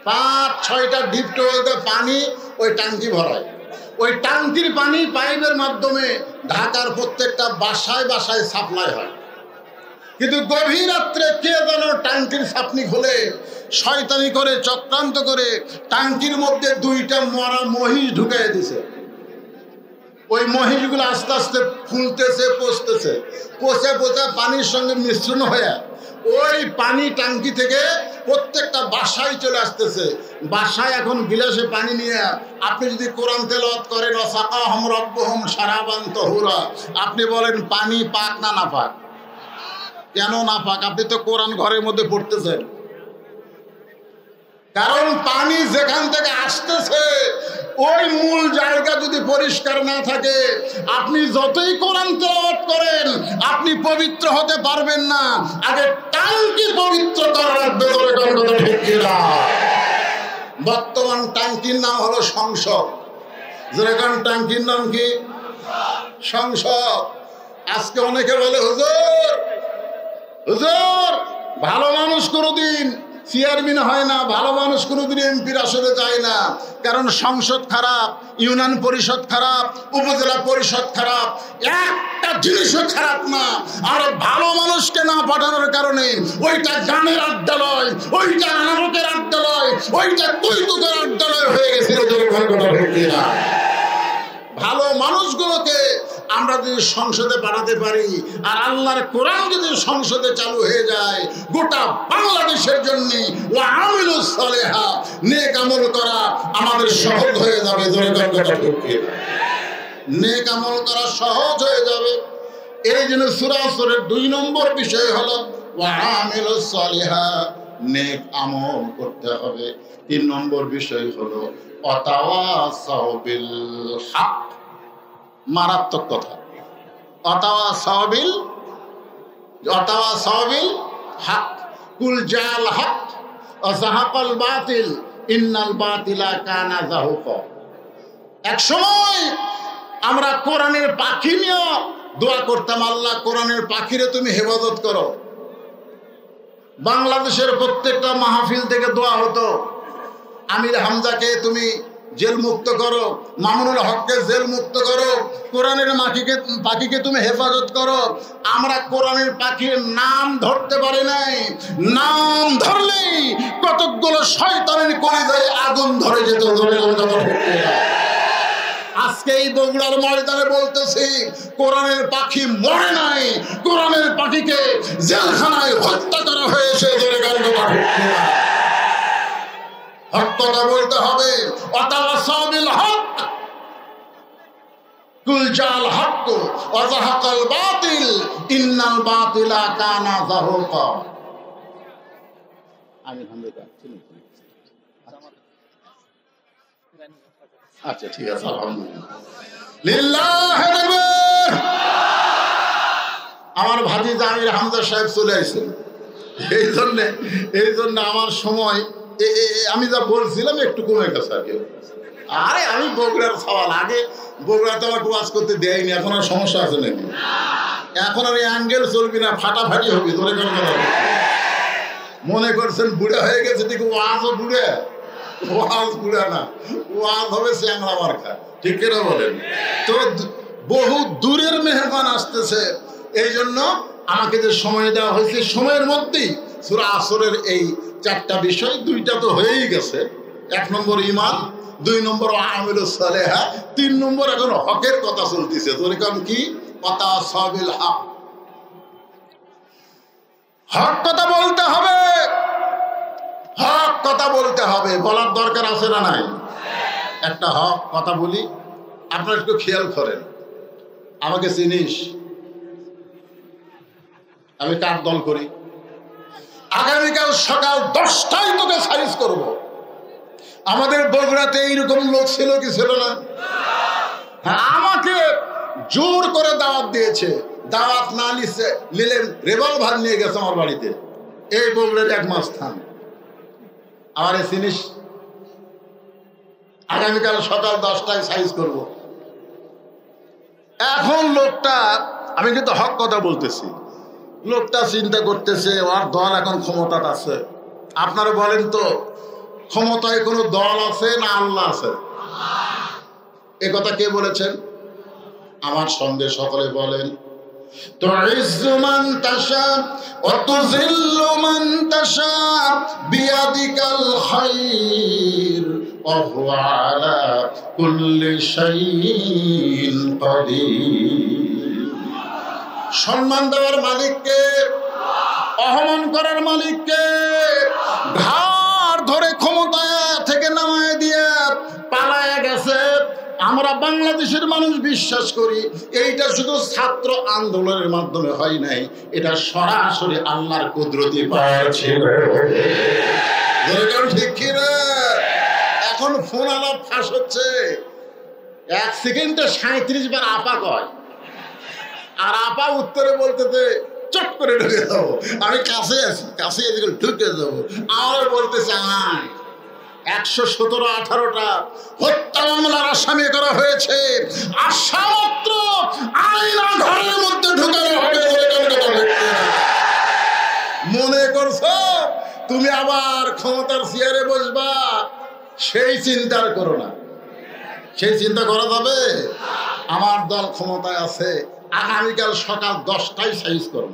B: 5-6টা ডিপ টিউবওয়েলে পানি ওই টাঙ্কি ভরায়। ওই টাঙ্কির পানি পাইপের মাধ্যমে ঢাকার প্রত্যেকটা বাসায় বাসায় সাপ্লাই হয়। কিন্তু গভীর রাত্রে কে যেন টাঙ্কির ছাপনি খুলে শয়তানি করে, চক্রান্ত করে টাঙ্কির মধ্যে 2টা মরা মহিষ ঢুকাই দিছে। ওই মহিষগুলো আস্তে আস্তে ফুলতেছে, পচতেছে, পচে পানির সঙ্গে মিশ্রণ হয়ে ওই পানি টাঙ্কি থেকে প্রত্যেকটা বাসায় চলে আসতেছে। বাসায় এখন গিলাসে পানি নিয়ে আপনি যদি কোরআন তেলাওয়াত করেন, ওয়াসাকাহুম রাব্বুহুম শারাবান তাহুরা, আপনি বলেন পানি পাক না নাপাক? কেন নাপাক? আপনি তো কোরআন ঘরের মধ্যে পড়তেছেন। কারণ পানি যেখান থেকে আসতেছে ওই মূল জায়গা যদি পরিষ্কার না থাকে, আপনি যতই কোরআন তেলাওয়াত করেন আপনি পবিত্র হতে পারবেন না। আগে টাঙ্কি পবিত্র করার বর্তমান টাঙ্কির নাম হলো সংসদ। যেরকম টাঙ্কির নাম কি? সংসদ। আজকে অনেকে বলে হুজুর ভালো মানুষ কোনোদিন চেয়ারম্যান হয় না, ভালো মানুষ কোনোদিন এমপির আসলে যায় না। কারণ সংসদ খারাপ, ইউনিয়ন পরিষদ খারাপ, উপজেলা পরিষদ খারাপ, একটা জিনিসও খারাপ না। আর ভালো মানুষকে না পাঠানোর কারণে ওইটা গানের আড্ডালয়, ওইটা নাটকের আড্ডালয়, ওইটা কৌতুকের আড্ডালয় হয়ে গেছে। ভালো মানুষগুলোকে আমরা যদি সংসদে পাঠাতে পারি, আর আল্লাহর কোরআন যদি সংসদে চালু হয়ে যায়, গোটা বাংলাদেশের জন্য ওয়ামিলুস সালিহাত, নেক আমল করা আমাদের সহজ হয়ে যাবে। নেক আমল করা সহজ হয়ে যাবে। এই জন্য সূরা আসরের 2 নম্বর বিষয় হলো ওয়ামিলুস সালিহাত, নেক আমল করতে হবে। 3 নম্বর বিষয় হলো ওয়াতাওয়াসাউ বিল হক। মারাত্মক কথা। ওয়াতাওয়াসাউ বিল হক। কুল জাল হক ওয়া যাহাকাল বাতিল ইন্নাল বাতিলা কানা যাহুকা। এক সময় আমরা কোরআনের পাখি নিয়ে দোয়া করতাম, আল্লাহ কোরআনের পাখিরে তুমি হেফাজত করো। বাংলাদেশের প্রত্যেকটা মাহফিল থেকে দোয়া হতো, আমির হামজাকে তুমি জেল মুক্ত করো, মামুনুল হককে জেল মুক্ত করো, কোরআনের পাখিকে তুমি হেফাজত করো। আমরা কোরআনের পাখির নাম ধরতে পারি নাই। নাম ধরলেই কতকগুলো শয়তানের কলিজায় আগুন ধরে যেত। আজকে এই বগুড়ার ময়দানে বলতেছি, কোরআনের পাখি মরে নাই, কোরআনের পাখিকে জেলখানায় হত্যা করা হয়েছে। হত্যা বলতে হবে। অতাওয়াসাবিল হক কুল জাল হক ওয়া যাহাকাল বাতিল ইন্নাল বাতিলা কানা যাহুকা। আমি আচ্ছা ঠিক আছে, আলহামদুলিল্লাহ। আমার ভাতিজা আমির হামজা সাহেব চলে আসছেন, এই জন্য আমার সময় আমি যা বলছিলাম একটু কমে গেছে আর কি। আরে আমি বগুড়ার সওয়াল, আগে বগুড়াতে আমার ওয়াজ করতে দেয়নি, এখন আর সমস্যা আছে নাকি? এখন আর অ্যাঙ্গেল চলবি না, ফাটাফাটি হবে। ধরে মনে করছেন বুড়া হয়ে গেছে, ঠিক ওয়াজও বুড়া, ওয়াজ বুড়া না, ওয়াজ হবে চ্যাংড়া মার্কা। ঠিক কিনা বলেন? তো বহু দূরের মেহমান আসতেছে, এই জন্য আমাকে যে সময় দেওয়া হয়েছে, সময়ের মধ্যেই সূরা আসরের এই 4টা বিষয়, 2টা তো হয়েই গেছে। 1 নম্বর ঈমান, 2 নম্বর আমালুস সালেহা, 3 নম্বর এখন হকের কথা চলতেছে। যেরকম কি ওয়াতাসাবিল হক, হক কথা বলতে হবে, হক কথা বলতে হবে। বলার দরকার আছে না নাই? একটা হক কথা বলি, আপনারা একটু খেয়াল করেন। আমাকে চিনিস? আমি কার দল করি? আগামীকাল সকাল 10টায় তোকে সাইজ করব। আমাদের বগুড়াতে এইরকম লোক ছিল কি ছিল না? হ্যাঁ, আমাকে জোর করে দাওয়াত দিয়েছে, দাওয়াত না নিলে রিভলভার নিয়ে গেছে আমার বাড়িতে। এই বগুড়ার 1 মাস স্থান। আমারে চিনিস? আগামীকাল সকাল 10টায় সাইজ করব। এখন লোকটা, আমি কিন্তু হক কথা বলতেছি, লোকটা চিন্তা করতেছে ওর দল এখন ক্ষমতা আছে। আপনারা বলেন তো, ক্ষমতায় কোনো দল আছে না আল্লাহ আছে? এ কথা কে বলেছেন? আমার সঙ্গে সকলে বলেন, তুইজ্জু মান তাশা ওয়া তুযিল্লু মান তাশা বিয়াদিকাল খায়র ওয়া হুয়া আলা কুল্লি শাইইন কাদির। সম্মান দেওয়ার মালিককে, অপমান করার মালিককে, ঘাড় ধরে ক্ষমতা থেকে নামায় দিয়ে পালায় গেছে। আমরা বাংলাদেশের মানুষ বিশ্বাস করি এইটা শুধু ছাত্র আন্দোলনের মাধ্যমে হয় নাই, এটা সরাসরি আল্লাহর কুদরতি পাচ্ছে। ঠিক কিনা? এখন ফোন আলাপ ফাঁস হচ্ছে, 1 সেকেন্ডে 37 বার আপা কয়, আর আপা উত্তরে বলতেছে চট করে ঢুকে যাবো। আমি কাছে আছি, কাছে ঢুকে যাবো। আমার বলতে চাই 117-18টা হত্যা মামলার আসামি করা হয়েছে। আশা মাত্র আয়না ঘরের মধ্যে ঢুকানো হবে। মনে করছো তুমি আবার ক্ষমতার চেয়ারে বসবা? সেই চিন্তার করো না। সেই চিন্তা করা যাবে? আমার দল ক্ষমতায় আছে, আগামীকাল সকাল 10টায় সাইজ করব।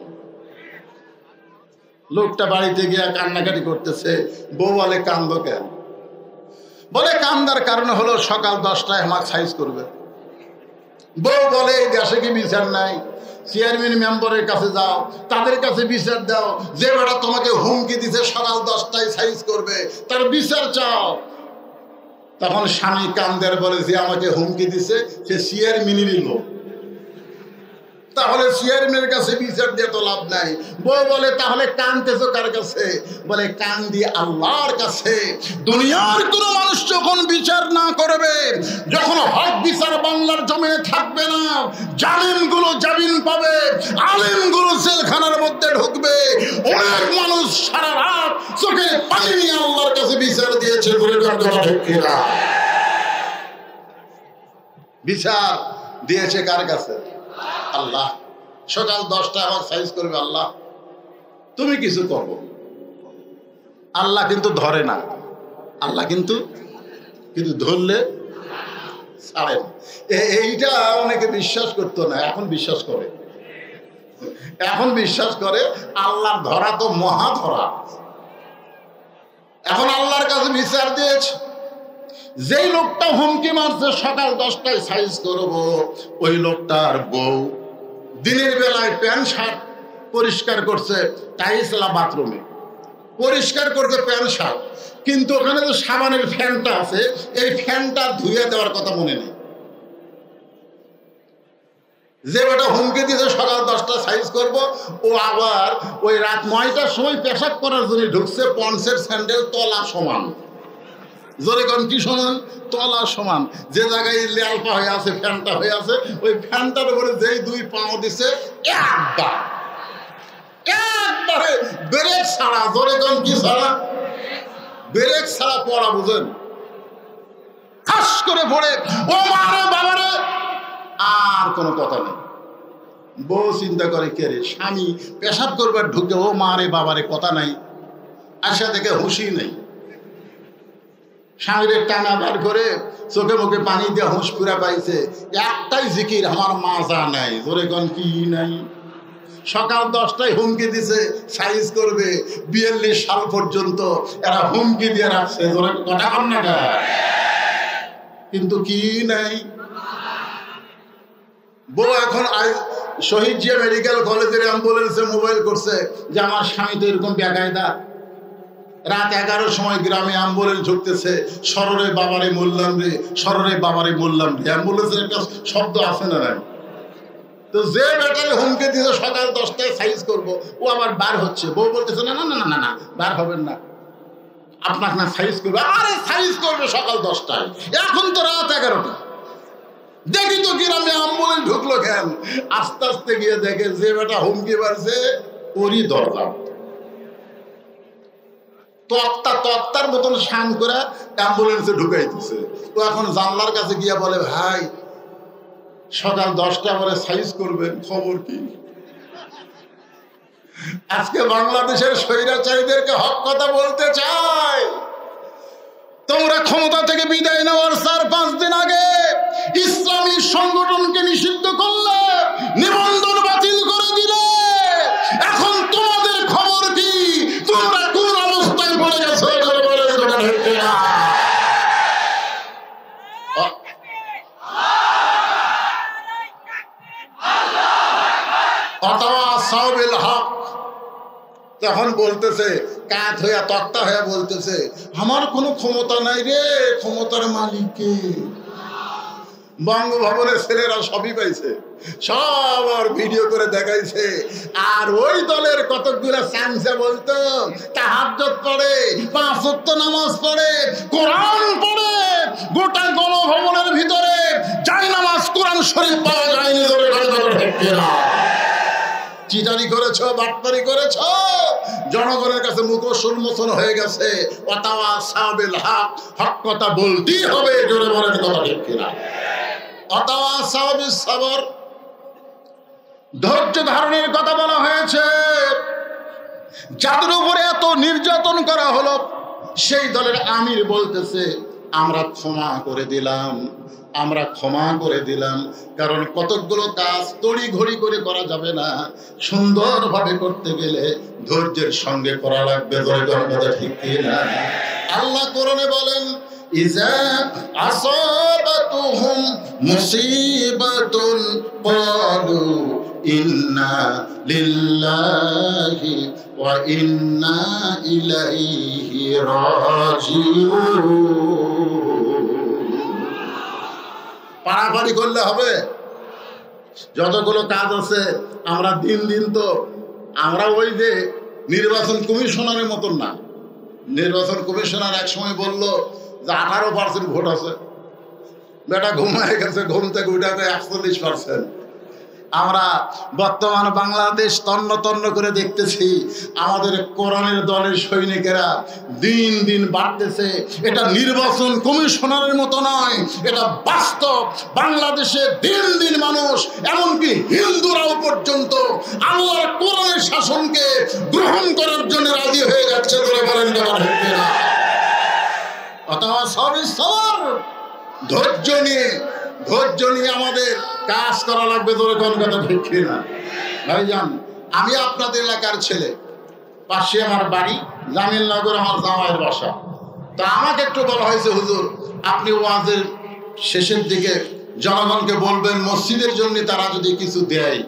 B: লোকটা বাড়িতে গিয়ে কান্নাকাটি করতেছে। বউ বলে কান্দো কেন? বলে কান্দার কারণ হলো সকাল 10টায় আমাকে সাইজ করবে। বউ বলে এই দেশে কি বিচার নাই? চেয়ারম্যান মেম্বারের কাছে যাও, তাদের কাছে বিচার দাও। যে বেটা তোমাকে হুমকি দিছে সকাল 10টায় সাইজ করবে, তার বিচার চাও। তখন স্বামী কান্দের বলে, যে আমাকে হুমকি দিছে সে চেয়ারম্যানেরই লোক, তাহলে চেয়ারম্যানের কাছে বিচার দিয়ে তো লাভ নাই। বউ বলে তাহলে কানতেছো কার কাছে? বলে কান্দি আল্লাহর কাছে। দুনিয়ার কোন মানুষ যখন বিচার না করবে, যখন হক বিচার বাংলার জমিনে থাকবে না, জালিমগুলো জামিন পাবে, আলেমগুলো জেলখানার মধ্যে ঢুকবে। অনেক মানুষ সারা রাত চোখে পানি নিয়ে আল্লাহর কাছে বিচার দিয়েছে। বিচার দিয়েছে কার কাছে? আল্লাহ। সকাল 10টায় আমার সাইজ করবে আল্লাহ, তুমি কিছু করো। আল্লাহ কিন্তু ধরে না, আল্লাহ কিন্তু ধরলে ছাড়ে না। এইটা অনেকে বিশ্বাস করতো না, এখন বিশ্বাস করে। এখন বিশ্বাস করে আল্লাহর ধরা তো মহা ধরা। এখন আল্লাহর কাছে বিচার দিয়েছে, যেই লোকটা হুমকি মারছে সকাল 10টায় সাইজ করব, ওই লোকটার বউ দিনের বেলায় প্যান্ট শার্ট পরিষ্কার করছে, টাইসলা বাথরুমে পরিষ্কার করছে প্যান্ট শার্ট, কিন্তু ওখানে যে সাবানের ফ্যানটা আছে এই ফ্যানটা ধুয়ে দেওয়ার কথা মনে নেই। যে বেটা হুমকি দিয়েছে সকাল 10টা সাইজ করব, ও আবার ওই রাত 9টার সময় পেশাব করার জন্য ঢুকছে, পন্সের স্যান্ডেল তলা সমান। জোরে কোন কি সমান? তলা সমান। যে জায়গায় লেলপা হয়ে আছে, ফ্যানটা হয়ে আছে, ওই ফ্যানটার উপরে যেই 2 পাও দিছে একবারে ব্রেক ছাড়া। জোরে কোন কি ছাড়া? ব্রেক ছাড়া পড়া, বুঝেন? খাস করে পড়ে ও মারে বাবারে, আর কোনো কথা নেই। বউ চিন্তা করে কে রে, স্বামী পেশাব করবার ঢুকে ও মারে বাবারে কথা নাই, আশা থেকে হুঁশি নেই। স্বামীর টানা বার করে চোখে মুখে পানি দিয়ে হুঁশ পুরা পাইছে, একটাই জিকির আমার মাজা নাই। জোরে কোন কি নাই? সকাল 10টায় হুমকি দিছে সাইজ করবে, 42 সাল পর্যন্ত এরা হুমকি দিয়ে রাখছে। জোরে কথা কন না, কিন্তু কি নাই? বউ এখন শহীদ জিয়া মেডিকেল কলেজের অ্যাম্বুলেন্সে মোবাইল করছে যে আমার স্বামী তো এরকম বেকায়দা। রাত 11টার সময় গ্রামে অ্যাম্বুলেন্স ঢুকতেছে, সররে বাবারে মরলাম রে, সররে বাবারে মরলাম রে। অ্যাম্বুলেন্সের একটা শব্দ আছে না নাই? তো যে ব্যাটারে হুমকে দিয়েছে সকাল 10টায় সাইজ করব, ও আবার বার হচ্ছে। বউ বলতেছে না না না না না, বার হবেন না, আপনাকে না সাইজ করবে। আরে সাইজ করবে সকাল 10টায়, এখন তো রাত 11টা। দেখি তো গ্রামে অ্যাম্বুলেন্স ঢুকলো কেন? আস্তে আস্তে গিয়ে দেখে যে বেটা হুমকি মারছে ওরই দরজা তক্তার মতন শান করে অ্যাম্বুলেন্সে ঢুকাইতেছে। তো এখন জানলার কাছে গিয়ে বলে, ভাই সকাল 10টা পরে সাইজ করবেন, খবর কি? আজকে বাংলাদেশের স্বৈরাচারীদেরকে হক কথা বলতে চাই। তোমরা ক্ষমতা থেকে বিদায় নেওয়ার 4-5 দিন আগে ইসলামী সংগঠনকে নিষিদ্ধ করলে, নিবন্ধন বাতিল করে দিলে, এখন তোমাদের খবর কি? তোমরা কোন অবস্থায় পড়ে গেছো? তখন বলতেছে কাঠ হইয়া তক্তা হইয়া বলতেছে, আমার কোনো ক্ষমতা নাই রে, ক্ষমতার মালিককে। বঙ্গভবনের ছেলেরা সবই পাইছে, সব আর ভিডিও করে দেখাইছে। আর ওই দলের কতগুলো চান্সে বলতো তাহাজ্জুদ পড়ে, 5 ওয়াক্ত নামাজ পড়ে, কোরআন পড়ে, গোটা গণভবনের ভিতরে যাই নামাজ কোরআন শরীফ পাওয়া যায়নি। চিটারি করেছ, বাটপারি করেছ, জনগণের কাছে মুখোশ উন্মোচন হয়ে গেছে। ওয়াতাওয়াসাবিল হক, হক কথা বলতেই হবে। জোরে বলেন কথা ঠিক কিনা? ওয়াতাওয়াসাবিস সাবর, ধৈর্য ধারণের কথা বলা হয়েছে। যাদের উপরে এত নির্যাতন করা হলো, সেই দলের আমির বলতেছে আমরা ক্ষমা করে দিলাম, আমরা ক্ষমা করে দিলাম। কারণ কতকগুলো কাজ তড়ি ঘড়ি করে করা যাবে না, সুন্দরভাবে করতে গেলে ধৈর্যের সঙ্গে করা লাগবে। ঠিক কিনা? আল্লাহ কোরআনে বলেন, ইজা আসাবাতুহুম মুসিবাতুন ক্বালু ইন্না লিল্লাহি ওয়া ইন্না ইলাইহি রাজিউন। পাড়াপাড়ি করলে হবে? যতগুলো কাজ আছে আমরা দিন দিন তো আমরা ওই যে নির্বাচন কমিশনারের মতন না। নির্বাচন কমিশনার এক সময় বলল যে 18% ভোট আছে, বেটা ঘুমায় গেছে, ঘুম থেকে উঠে 41%। আমরা বর্তমান বাংলাদেশ তন্ন তন্ন করে দেখতেছি, আমাদের কোরআনের দলের সৈনিকেরা দিন দিন বাড়তেছে। এটা নির্বাচন কমিশনারের মতো নয়, এটা বাস্তব। বাংলাদেশে দিন দিন মানুষ, এমনকি হিন্দুরাও পর্যন্ত আল্লাহর কোরআনের শাসনকে গ্রহণ করার জন্য রাজি হয়ে যাচ্ছে। ধৈর্য নিয়ে আমাদের কাজ করা লাগবে। ধরে কোন কথা ঠিক না? ভাইজান, আমি আপনাদের এলাকার ছেলে, পাশে আমার বাড়ি, জামিলনগর আমার জামাইয়ের বাসা। তা আমাকে একটু বলা হয়েছে, হুজুর আপনি ওয়াজের শেষের দিকে জনগণকে বলবেন মসজিদের জন্য তারা যদি কিছু দেয়।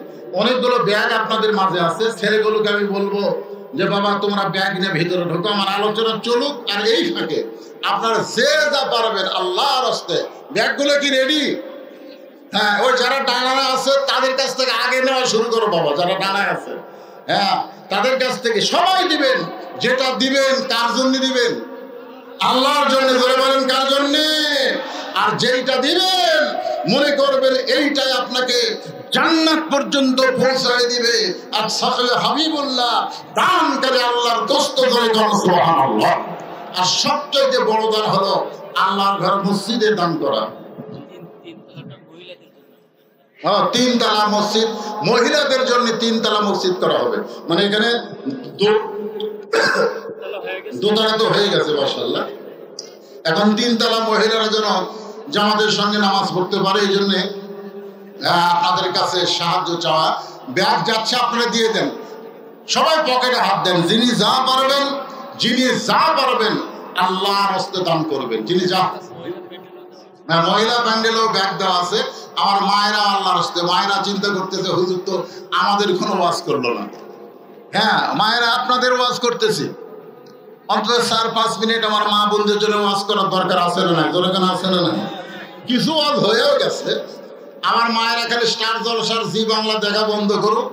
B: অনেকগুলো ব্যাগ আপনাদের মাঝে আছে, ছেলেগুলোকে আমি বলবো যে বাবা তোমরা ব্যাগ নিয়ে ভিতরে ঢোকো, আমার আলোচনা চলুক। আর এই ফাঁকে আপনারা যে যা পারবেন আল্লাহর রাস্তায়, ব্যাগগুলো কি রেডি? হ্যাঁ, ওই যারা ডানায় আছে তাদের কাছ থেকে আগে নেওয়া শুরু করো বাবা, যারা ডানায় আছে হ্যাঁ তাদের কাছ থেকে সবাই দিবেন। যেটা দিবেন কার জন্য দিবেন? আল্লাহর জন্য। ধরে বলেন কার জন্য? আর যেইটা দিবেন মনে করবেন এইটাই আপনাকে জান্নাত পর্যন্ত পৌঁছায় দিবে। আর সাহেব হাবিবুল্লাহ দান করে আল্লাহর দোস্ত করে সুবহানাল্লাহ। আর সবচেয়ে বড় দান হলো আল্লাহর ঘর মসজিদে দান করা। হ্যাঁ, 3 তলা মসজিদ, মহিলাদের জন্য 3 তলা মসজিদ করা হবে। মানে এখানে দোতলা তো হয়ে গেছে মাশাআল্লাহ, এখন 3 তলা মহিলারা যেন জামাতের সঙ্গে নামাজ পড়তে পারে, এই জন্যে আপনাদের কাছে সাহায্য চাওয়া। ব্যাগ যাচ্ছে আপনারা দিয়ে দেন, সবাই পকেটে হাত দেন। যিনি যা পারবেন আল্লাহর রাস্তায় দান করবেন। যিনি যা, মহিলা প্যান্ডেলেও ব্যাগ দেওয়া আছে। আমার মায়েরা আল্লাহর রাস্তায়, মায়েরা চিন্তা করতেছে হুজুর তো আমাদের কোনো ওয়াজ করলো না। হ্যাঁ মায়েরা, আপনাদের ওয়াজ করতেছি, অন্তত 4-5 মিনিট আমার মা বোনদের জন্য ওয়াজ করার দরকার আছে না? দরকার আছে না? কিছু ওয়াজ হয়েও গেছে। আমার মায়েরা খালি স্টার জলসার জি বাংলা দেখা বন্ধ করুক,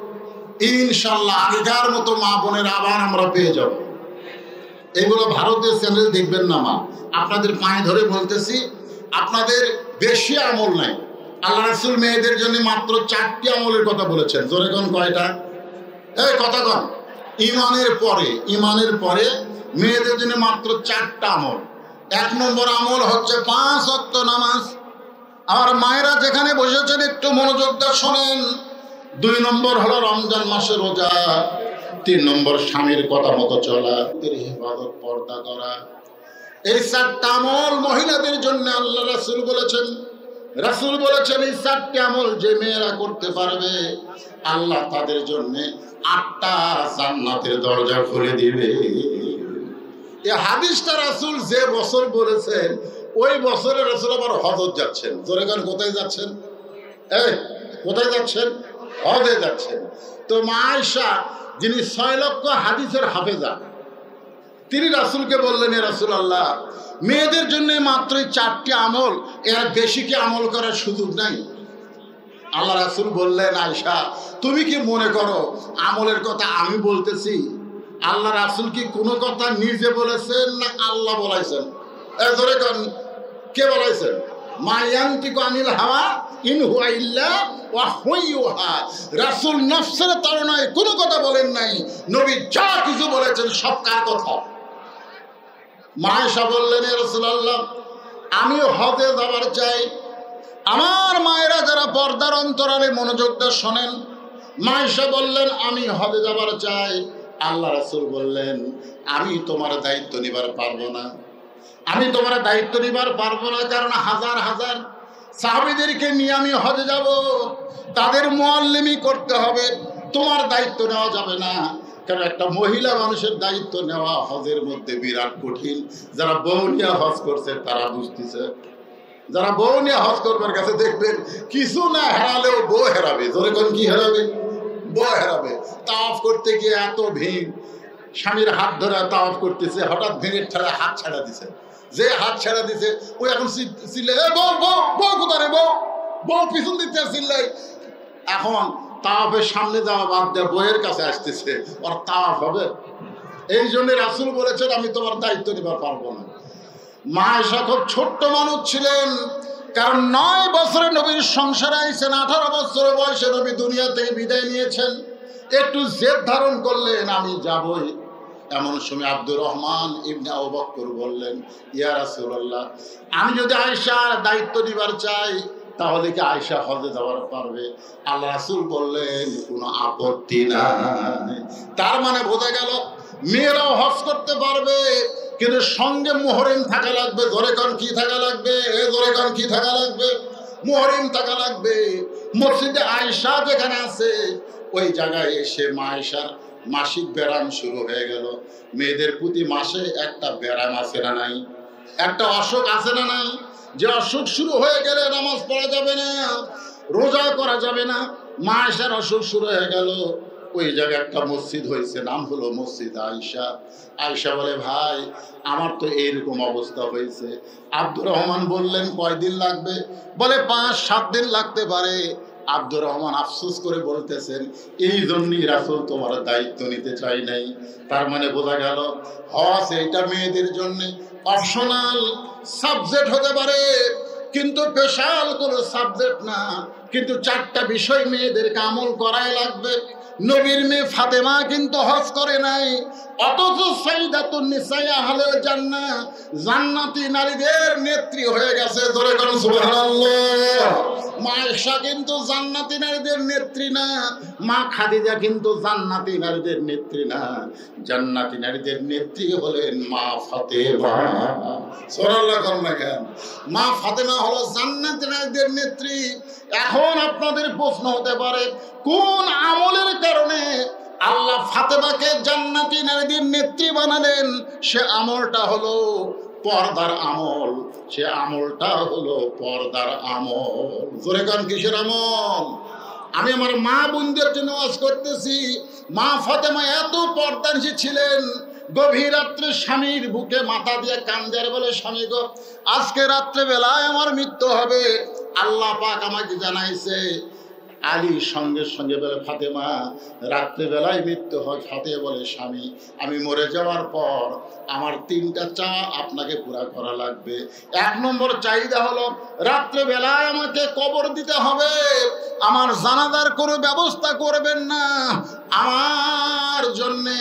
B: ইনশাল্লাহ আগেকার মতো মা বোনের আবার আমরা পেয়ে যাব। এগুলো ভারতীয় চ্যানেল দেখবেন না মা, আপনাদের পায়ে ধরে বলতেছি, আপনাদের বেশি আমল নাই। আল্লাহ রাসূল মেয়েদের জন্য মাত্র 4টি আমলের কথা বলেছেন। জোরে কোন কয়টা? এই কথা কন। ইমানের পরে মেয়েদের জন্য মাত্র 4টা আমল। 1 নম্বর আমল হচ্ছে 5 ওয়াক্ত নামাজ। আর মায়েরা যেখানে বসেছেন একটু মনোযোগ দিয়ে শোনেন। 2 নম্বর হলো রমজান মাসে রোজা। 3 নম্বর স্বামীর কথা মতো চলা, হেফাজত পর্দা করা। এই 4টা আমল মহিলাদের জন্য আল্লাহ রাসূল বলেছেন। এই 4টি আমল যে মেয়েরা করতে পারবে আল্লাহ তাদের জন্য 8টা জান্নাতের দরজা খুলে দিবে। এই হাদিসটা রাসূল যে বছর বলেছেন ওই বছরে রাসূল আবার হজত যাচ্ছেন। জোরে গান কোথায় যাচ্ছেন? কোথায় যাচ্ছেন? হজে যাচ্ছেন। তো মা আয়েশা যিনি 6 লক্ষ হাদিসের হাফেজা, তিনি রাসূলকে বললেন, এ রাসূলুল্লাহ মেয়েদের জন্য মাত্র 4টি আমল, এর বেশি কি আমল করার সুযোগ নাই? আল্লাহ রাসূল বললেন, আয়েশা তুমি কি মনে করো আমলের কথা আমি বলতেছি? আল্লাহ রাসূল কি কোনো কথা নিজে বলেছেন না আল্লাহ বলাইছেন? ধরে কোন কে বলাইছেন? মা ইয়ান্তিকু আনিল হাওয়া ইন হুয়া ইল্লা ওয়াহয়ুহা। রাসূল নফসের তাড়নায় কোনো কথা বলেন নাই। নবী যা কিছু বলেছেন সব কার কথা? মা আয়েশা বললেন, এ রাসূলুল্লাহ আমি হজে যাবার চাই। আমার মায়েরা যারা পর্দার অন্তরালে মনোযোগ দিয়ে শোনেন, মা আয়েশা বললেন আমি হজে যাবার চাই। আল্লাহ রাসূল বললেন, আমি তোমার দায়িত্ব নিবার পারবো না। কারণ হাজার হাজার সাহাবীদেরকে নিয়ে আমি হজে যাব, তাদের মুআল্লিমি করতে হবে, তোমার দায়িত্ব নেওয়া যাবে না। কারণ একটা মহিলা মানুষের দায়িত্ব নেওয়া হজের মধ্যে বিরাট কঠিন। যারা বউ নিয়ে হজ করছে তারা বুঝতেছে। যারা বউ নিয়ে হজ করবার কাছে দেখবেন কিছু না হারালেও বউ হেরাবে। জোরে কোন কি হারাবে? বউ হেরাবে। তাওয়াফ করতে গিয়ে এত ভিড়, স্বামীর হাত ধরে তাওয়াফ করতেছে, হঠাৎ ভিড়ের ঠেলে হাত ছাড়া দিছে। যে হাত ছাড়া দিছে ওই এখন চিল্লে, বউ কোথায়? বউ পিছন দিতে চিল্লাই। এখন তাওয়াফের সামনে যাওয়া বাদ দেয়, বউয়ের কাছে আসতেছে, ওর তাওয়াফ হবে? এই জন্য রাসূল বলেছেন আমি তোমার দায়িত্ব নিবার পারবো না। মা আয়েশা খুব ছোট্ট মানুষ ছিলেন, কারণ 9 বছরে নবীর সংসারে আইছেন, 18 বছর বয়সে নবী দুনিয়া থেকে বিদায় নিয়েছেন। একটু জেদ ধারণ করলেন আমি যাবই। এমন সময় আব্দুর রহমান ইবনে আবু বকর বললেন, ইয়া রাসূলুল্লাহ আমি যদি আয়েশার দায়িত্ব নিবার চাই তাহলে কি আয়েশা হজে যাওয়ার পারবে? আল্লাহ রাসূল বললেন কোনো আপত্তি নাই। তার মানে বোঝা গেল মেয়েরাও হজ করতে পারবে, কিন্তু সঙ্গে মুহরিম থাকা লাগবে। ধরে কোন কি থাকা লাগবে? মুহরিম থাকা লাগবে। মসজিদে আয়েশা যেখানে আছে ওই জায়গায় এসে মা আয়েশার মাসিক ব্যারাম শুরু হয়ে গেল। মেয়েদের প্রতি মাসে একটা ব্যারাম আছে না নাই? একটা অসুখ আছে না নাই? যে অসুখ শুরু হয়ে গেলে নামাজ পড়া যাবে না, রোজা করা যাবে না। মা আয়েশার অসুখ শুরু হয়ে গেল, ওই জায়গায় একটা মসজিদ হয়েছে, নাম হলো মসজিদ আয়েশা। আয়েশা বলে, ভাই আমার তো এইরকম অবস্থা হয়েছে। আব্দুর রহমান বললেন, কয়দিন লাগবে? বলে 5-7 দিন লাগতে পারে। আব্দুর রহমান আফসোস করে বলতেছেন, এই জন্যই রাসূল তোমার দায়িত্ব নিতে চাই নাই। তার মানে বোঝা গেল হজ এইটা মেয়েদের জন্য অপশনাল সাবজেক্ট হতে পারে, কিন্তু স্পেশাল কোনো সাবজেক্ট না। কিন্তু 4টা বিষয় মেয়েদেরকে আমল করাই লাগবে। নবীর মেয়ে ফাতেমা কিন্তু হজ করে নাই, অথচ সাইয়্যিদাতুন নিসাই আহলুল জান্নাহ, জান্নাতি নারীদের নেত্রী হয়ে গেছে। জোরে বলুন সুবহানাল্লাহ। মা আয়েশা কিন্তু জান্নাতি নারীদের নেত্রী না, মা খাদিজা কিন্তু জান্নাতি নারীদের নেত্রী না। জান্নাতি নারীদের নেত্রী হলেন মা ফাতেমা। সুবহানাল্লাহ করনা কেন? মা ফাতেমা হলো জান্নাতি নারীদের নেত্রী। এখন আপনাদের প্রশ্ন হতে পারে, কোন আমলের কারণে আল্লাহ ফাতেমাকে জান্নাতি নারীদের নেত্রী বানালেন? সে আমলটা হলো পর্দার আমল। সে আমলটা হলো পর্দার আমল। জোরে কান, কিসের আমল? আমি আমার মা বোনদের জন্য ওয়াজ করতেছি। মা ফাতেমা এত পর্দানিশী ছিলেন, গভীর রাত্রে স্বামীর বুকে মাথা দিয়ে কান্দে আর বলে, স্বামী গো, আজকে রাত্রে বেলায় আমার মৃত্যু হবে। আল্লাহ পাক আমাকে জানাইছে। আলী সঙ্গে সঙ্গে বলে, ফাতেমা রাত্রে বেলায় মৃত্যু হয়। ফাতেমা বলে, স্বামী আমি মরে যাওয়ার পর আমার 3টা চা আপনাকে পুরা করা লাগবে। 1 নম্বর চাহিদা হলো রাত্রে বেলায় আমাকে কবর দিতে হবে, আমার জানাজার কোনো ব্যবস্থা করবেন না, আমার জন্যে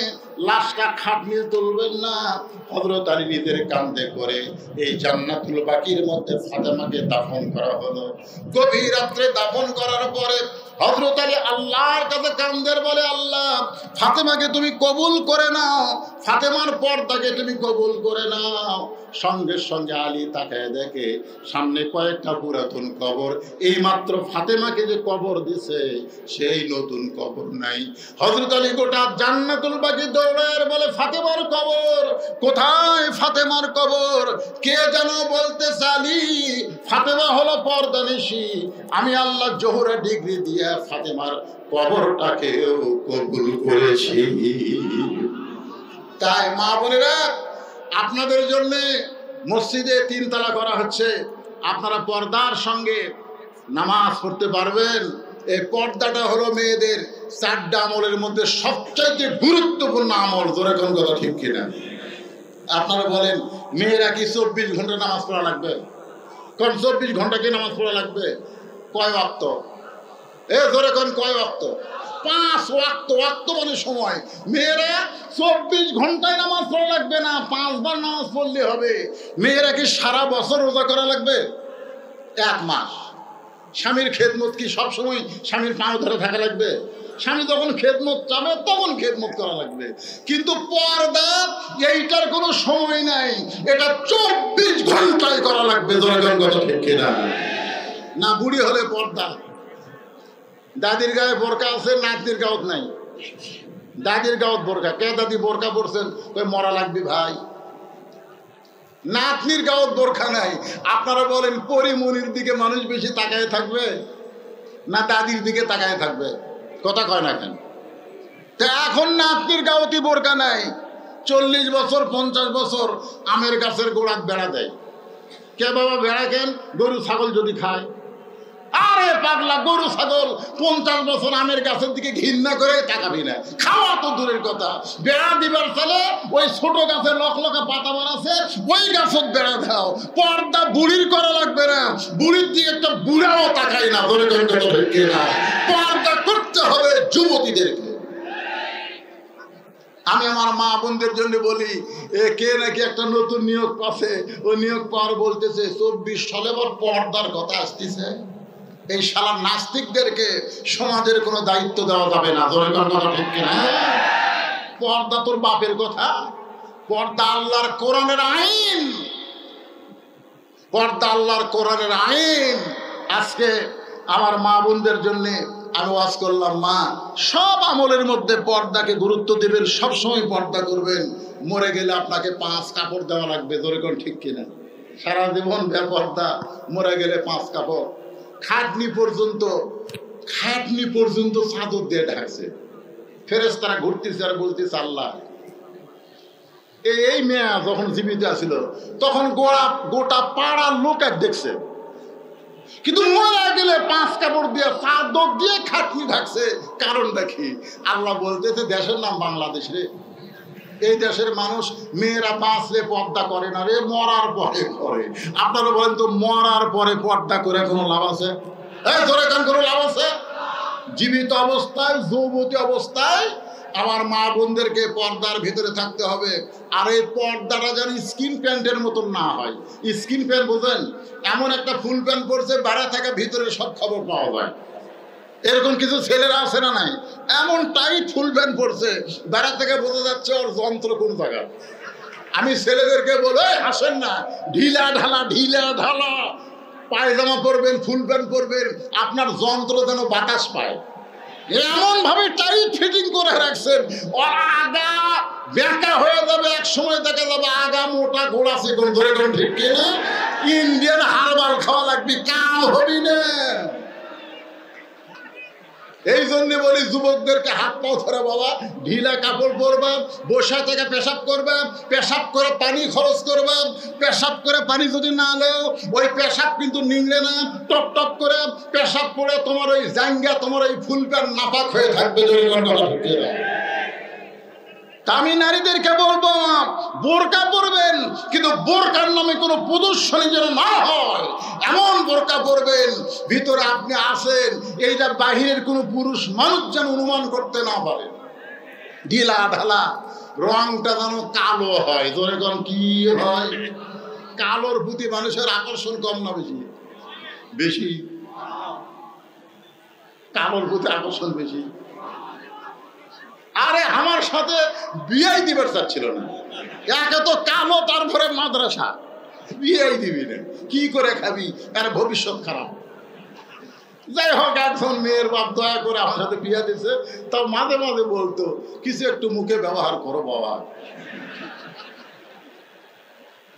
B: লাশটা খাটনিয়ে তুলবেন না। হযরত আলী নিজের কাঁধে করে এই জান্নাতুল বাকির মধ্যে ফাতেমাকে দাফন করা হলো। গভীর রাত্রে দাফন করার পরে হযরত আলী আল্লাহর কাছে কাঁদের বলে, আল্লাহ ফাতেমাকে তুমি কবুল করে নাও, ফাতেমার পর্দাকে তুমি কবুল করে নাও। সঙ্গে সঙ্গে আলী তাকায় দেখে সামনে কয়েকটা পুরাতন কবর, এই মাত্র ফাতেমাকে যে কবর দিছে সেই নতুন কবর নাই। হযরত আলী গোটা জান্নাতুল বাকি দৌড়ায় বলে, ফাতেমার কবর কোথায়? ফাতেমার কবর কে যেন বলতেছে, আলী ফাতেমা হলো পর্দানিশী, আমি আল্লাহ জোহরা ডিগ্রি দিয়ে ফাতেমার কবরটাকেও কবুল করেছি। তাই মা বোনেরা, আপনাদের জন্য মসজিদে 3 তালা করা হচ্ছে, আপনারা পর্দার সঙ্গে নামাজ পড়তে পারবেন। এই পর্দাটা হলো মেয়েদের 4টা আমলের মধ্যে সবচাইতে গুরুত্বপূর্ণ আমল। জোরে কোন কথা ঠিক কিনা? আপনারা বলেন, মেয়েরা কি 24 ঘন্টা নামাজ পড়া লাগবে? কোন 24 ঘন্টা কি নামাজ পড়া লাগবে? কয় ওয়াক্ত? জোরে কোন কয় ওয়াক্ত? 5 ওয়াক্ত। ওয়াক্ত মানে সময়। মেয়েরা 24 ঘন্টায় নামাজ পড়া লাগবে না, 5 বার নামাজ পড়লে হবে। মেয়েরা কি সারা বছর রোজা করা লাগবে? 1 মাস। স্বামীর খেদমত কি সবসময় স্বামীর পাও ধরে থাকা লাগবে? স্বামী যখন খেদমত চাবে তখন খেদমত করা লাগবে। কিন্তু পর্দা এইটার কোনো সময় নাই, এটা 24 ঘন্টায় করা লাগবে। না বুড়ি হলে পর্দা, দাদির গায়ে বোরকা আছে, নাতির গাওত নাই। দাদির গাওত বোরকা, কে দাদি বোরকা পরছেন? কই মরা লাগবে ভাই। নাতনির গাওত বোরকা নাই। আপনারা বলেন, পরিমনির দিকে মানুষ বেশি তাকায় থাকবে না দাদির দিকে তাকায় থাকবে? কথা কয় না কেন? তা এখন নাতনির গাওতি বোরকা নাই, 40 বছর 50 বছর আমের গাছের গোড়াত বেড়া দেয়। কে বাবা বেড়া কেন? গরু ছাগল যদি খায়। আরে পাগলা, গরু ছাগল 50 বছর আমের গাছের দিকে ঘৃণা করে তাকাবি না, খাওয়া তো দূরের কথা। বেড়া দিবার চলে ওই ছোট গাছের লকলকা পাতা বানাচ্ছে, ওই গাছত বেড়া দাও। পর্দা বুড়ির করা লাগবে না, বুড়ির দিকে একটা বুড়াও তাকাই না। পর্দা করতে হবে যুবতীদেরকে। আমি আমার মা বোনদের জন্য বলি, কে নাকি একটা নতুন নিয়োগ পাচ্ছে, ওই নিয়োগ পাওয়ার বলতেছে 24 সালে পর্দার কথা আসতেছে। এই শালা নাস্তিকদেরকে সমাজের কোনো দায়িত্ব দেওয়া যাবে না। পর্দা তোর বাপের কথা। পর্দা আল্লাহর কোরআনের আইন। পর্দা আল্লাহর কোরআনের আইন। আজকে আমার মা বোনদের জন্য আমি ওয়াজ করলাম, মা সব আমলের মধ্যে পর্দাকে গুরুত্ব দেবেন, সবসময় পর্দা করবেন। মরে গেলে আপনাকে 5 কাপড় দেওয়া লাগবে। জোরে কোন ঠিক কিনা? সারা জীবন বেপর্দা, মরে গেলে 5 কাপড়, খাটনি পর্যন্ত চাদর দিয়ে ঢাকছে। ফেরেশতারা ঘুরতেছে আর বলতেছে আল্লাহ, এই মেয়া যখন জীবিত আছিল তখন গোটা পাড়ার লোক এক দেখছে, কিন্তু মরে গেলে 5 কাপড় দিয়ে চাদর দিয়ে খাটনি ঢাকছে, কারণটা কি? আল্লাহ বলতেছে দেশের নাম বাংলাদেশ রে, এই দেশের মানুষ মেয়েরা বাঁচলে পর্দা করে না রে, মরার পরে করে। আপনারা বলেন তো, মরার পরে পর্দা করে কোনো লাভ আছে? এই ধরে কান কোনো লাভ আছে? জীবিত অবস্থায়, যৌবতী অবস্থায় আমার মা বোনদেরকে পর্দার ভিতরে থাকতে হবে। আর এই পর্দাটা যেন স্কিন প্যান্টের মতন না হয়। স্কিন প্যান্ট বোঝেন? এমন একটা ফুল প্যান্ট পরছে, বাইরে থেকে ভিতরে সব খবর পাওয়া যায়। এরকম কিছু ছেলেরা আছে না নাই? এমন টাইট ফুল প্যান্ট পরছে, বাইরে থেকে বোঝা যাচ্ছে ওর যন্ত্র কোন জায়গা। আমি ছেলেদেরকে বলে আসেন না, ঢিলা ঢালা পায়জামা পরবেন, ফুল প্যান্ট পরবেন, আপনার যন্ত্র যেন বাতাস পায়, এমন ভাবে টাইট ফিটিং করে রাখছেন। ওর আগা বেঁকা হয়ে যাবে, এক সময় দেখা যাবে আগা মোটা গোড়া চিকন, ধরে কোন ঠিক কিনা? ইন্ডিয়ান হারবাল খাওয়া লাগবে, কাম হবি না। এই জন্য বলি যুবকদেরকে হাত পাও ধরে, বাবা ঢিলা কাপড় পরবা, বসা থেকে পেশাব করবা, পেশাব করে পানি খরচ করবা, পেশাব করে পানি যদি না নেও ওই পেশাব কিন্তু নিংড়ে না, টপ টপ করে পেশাব পড়ে তোমার ওই জাঙ্গা, তোমার ওই ফুল প্যান্ট নাপাক হয়ে থাকবে। আমি নারীদেরকে বলবো বোরকা পরবেন, কিন্তু বোরকার নামে কোনো প্রদর্শনী যেন না হয়, এমন বোরকা পরবেন ভিতরে আপনি আসেন এইটা বাহিরের কোনো পুরুষ মানুষ যেন অনুমান করতে না পারে। ঢিলা ঢালা, রংটা যেন কালো হয়। ধরে কোন কি হয়? কালোর প্রতি মানুষের আকর্ষণ কম না বেশি? বেশি। কালোর প্রতি আকর্ষণ বেশি। আরে আমার সাথে বিয়েই দিবার চাচ্ছিল না, একে তো কালো, তারপরে মাদ্রাসা, বিয়েই দিবি না, কি করে খাবি? আর ভবিষ্যৎ খারাপ। যাই হোক, একজন মেয়ের বাপ দয়া করে আমার সাথে বিয়ে দিছে, তাও মাঝে মাঝে বলতো কিছু একটু মুখে ব্যবহার করো বাবা।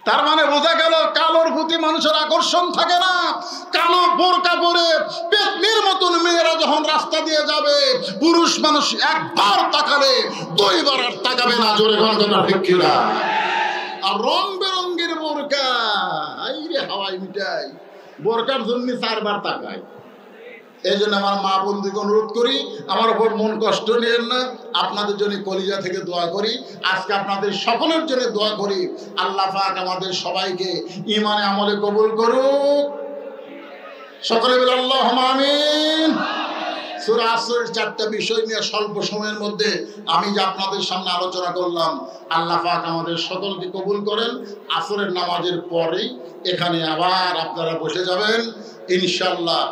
B: তার মানে বোঝা গেল কালোর প্রতি মানুষের আকর্ষণ থাকে না। কালো বোরকা পরে পেতনির মতন মেয়েরা যখন রাস্তা দিয়ে যাবে, পুরুষ মানুষ একবার তাকালে 2 বার আর তাকাবে না। জোরে গন্ধটা ঠিক কিনা? আর রং বেরঙ্গের বোরকা, আইরে হাওয়াই মিটাই, বোরকার জন্য 4 বার তাকায়। এই জন্য আমার মা বন্ধুকে অনুরোধ করি, আমার উপর মন কষ্ট নিয়েন না, আপনাদের জন্য কলিজা থেকে দোয়া করি। আজকে আপনাদের সকলের জন্য দোয়া করি, আল্লাহ পাক আমাদের সবাইকে ঈমানে আমলে কবুল করুক। সকলে বলে আল্লাহুম্মা আমিন। সূরা আসরের 4টা বিষয় নিয়ে স্বল্প সময়ের মধ্যে আমি যে আপনাদের সামনে আলোচনা করলাম, আল্লাহ পাক আমাদের সকলকে কবুল করেন। আসরের নামাজের পরেই এখানে আবার আপনারা বসে যাবেন ইনশাআল্লাহ।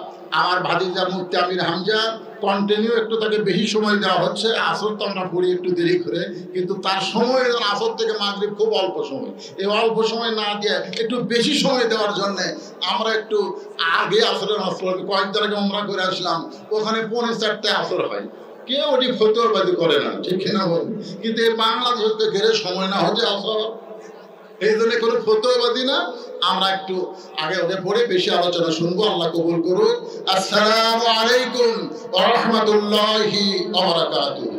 B: আমার ভাতিজা মুফতি আমির হামজা কন্টিনিউ একটু তাকে বেশি সময় দেওয়া হচ্ছে। আসর তো আমরা পড়ি একটু দেরি করে, কিন্তু তার সময় আসর থেকে মাগরিব খুব অল্প সময়, এই অল্প সময় না দিয়ে একটু বেশি সময় দেওয়ার জন্যে আমরা একটু আগে আসরের আসর, কয়েকদিন আগে আমরা করে আসলাম, ওখানে 4:45 আসর হয়। কেউ ওটি ফতোয়াবাজি করে না, ঠিক কিনা বল? কিন্তু এই বাংলাদেশ ঘেরে সময় না হচ্ছে আসর, এই জন্য কোনো ফতোয়াবাজি না। আমরা একটু আগে ওদের পড়ে বেশি আলোচনা শুনবো। আল্লাহ কবুল করুন। আসসালামু আলাইকুম ওয়া রাহমাতুল্লাহি ওয়া বারাকাতুহু।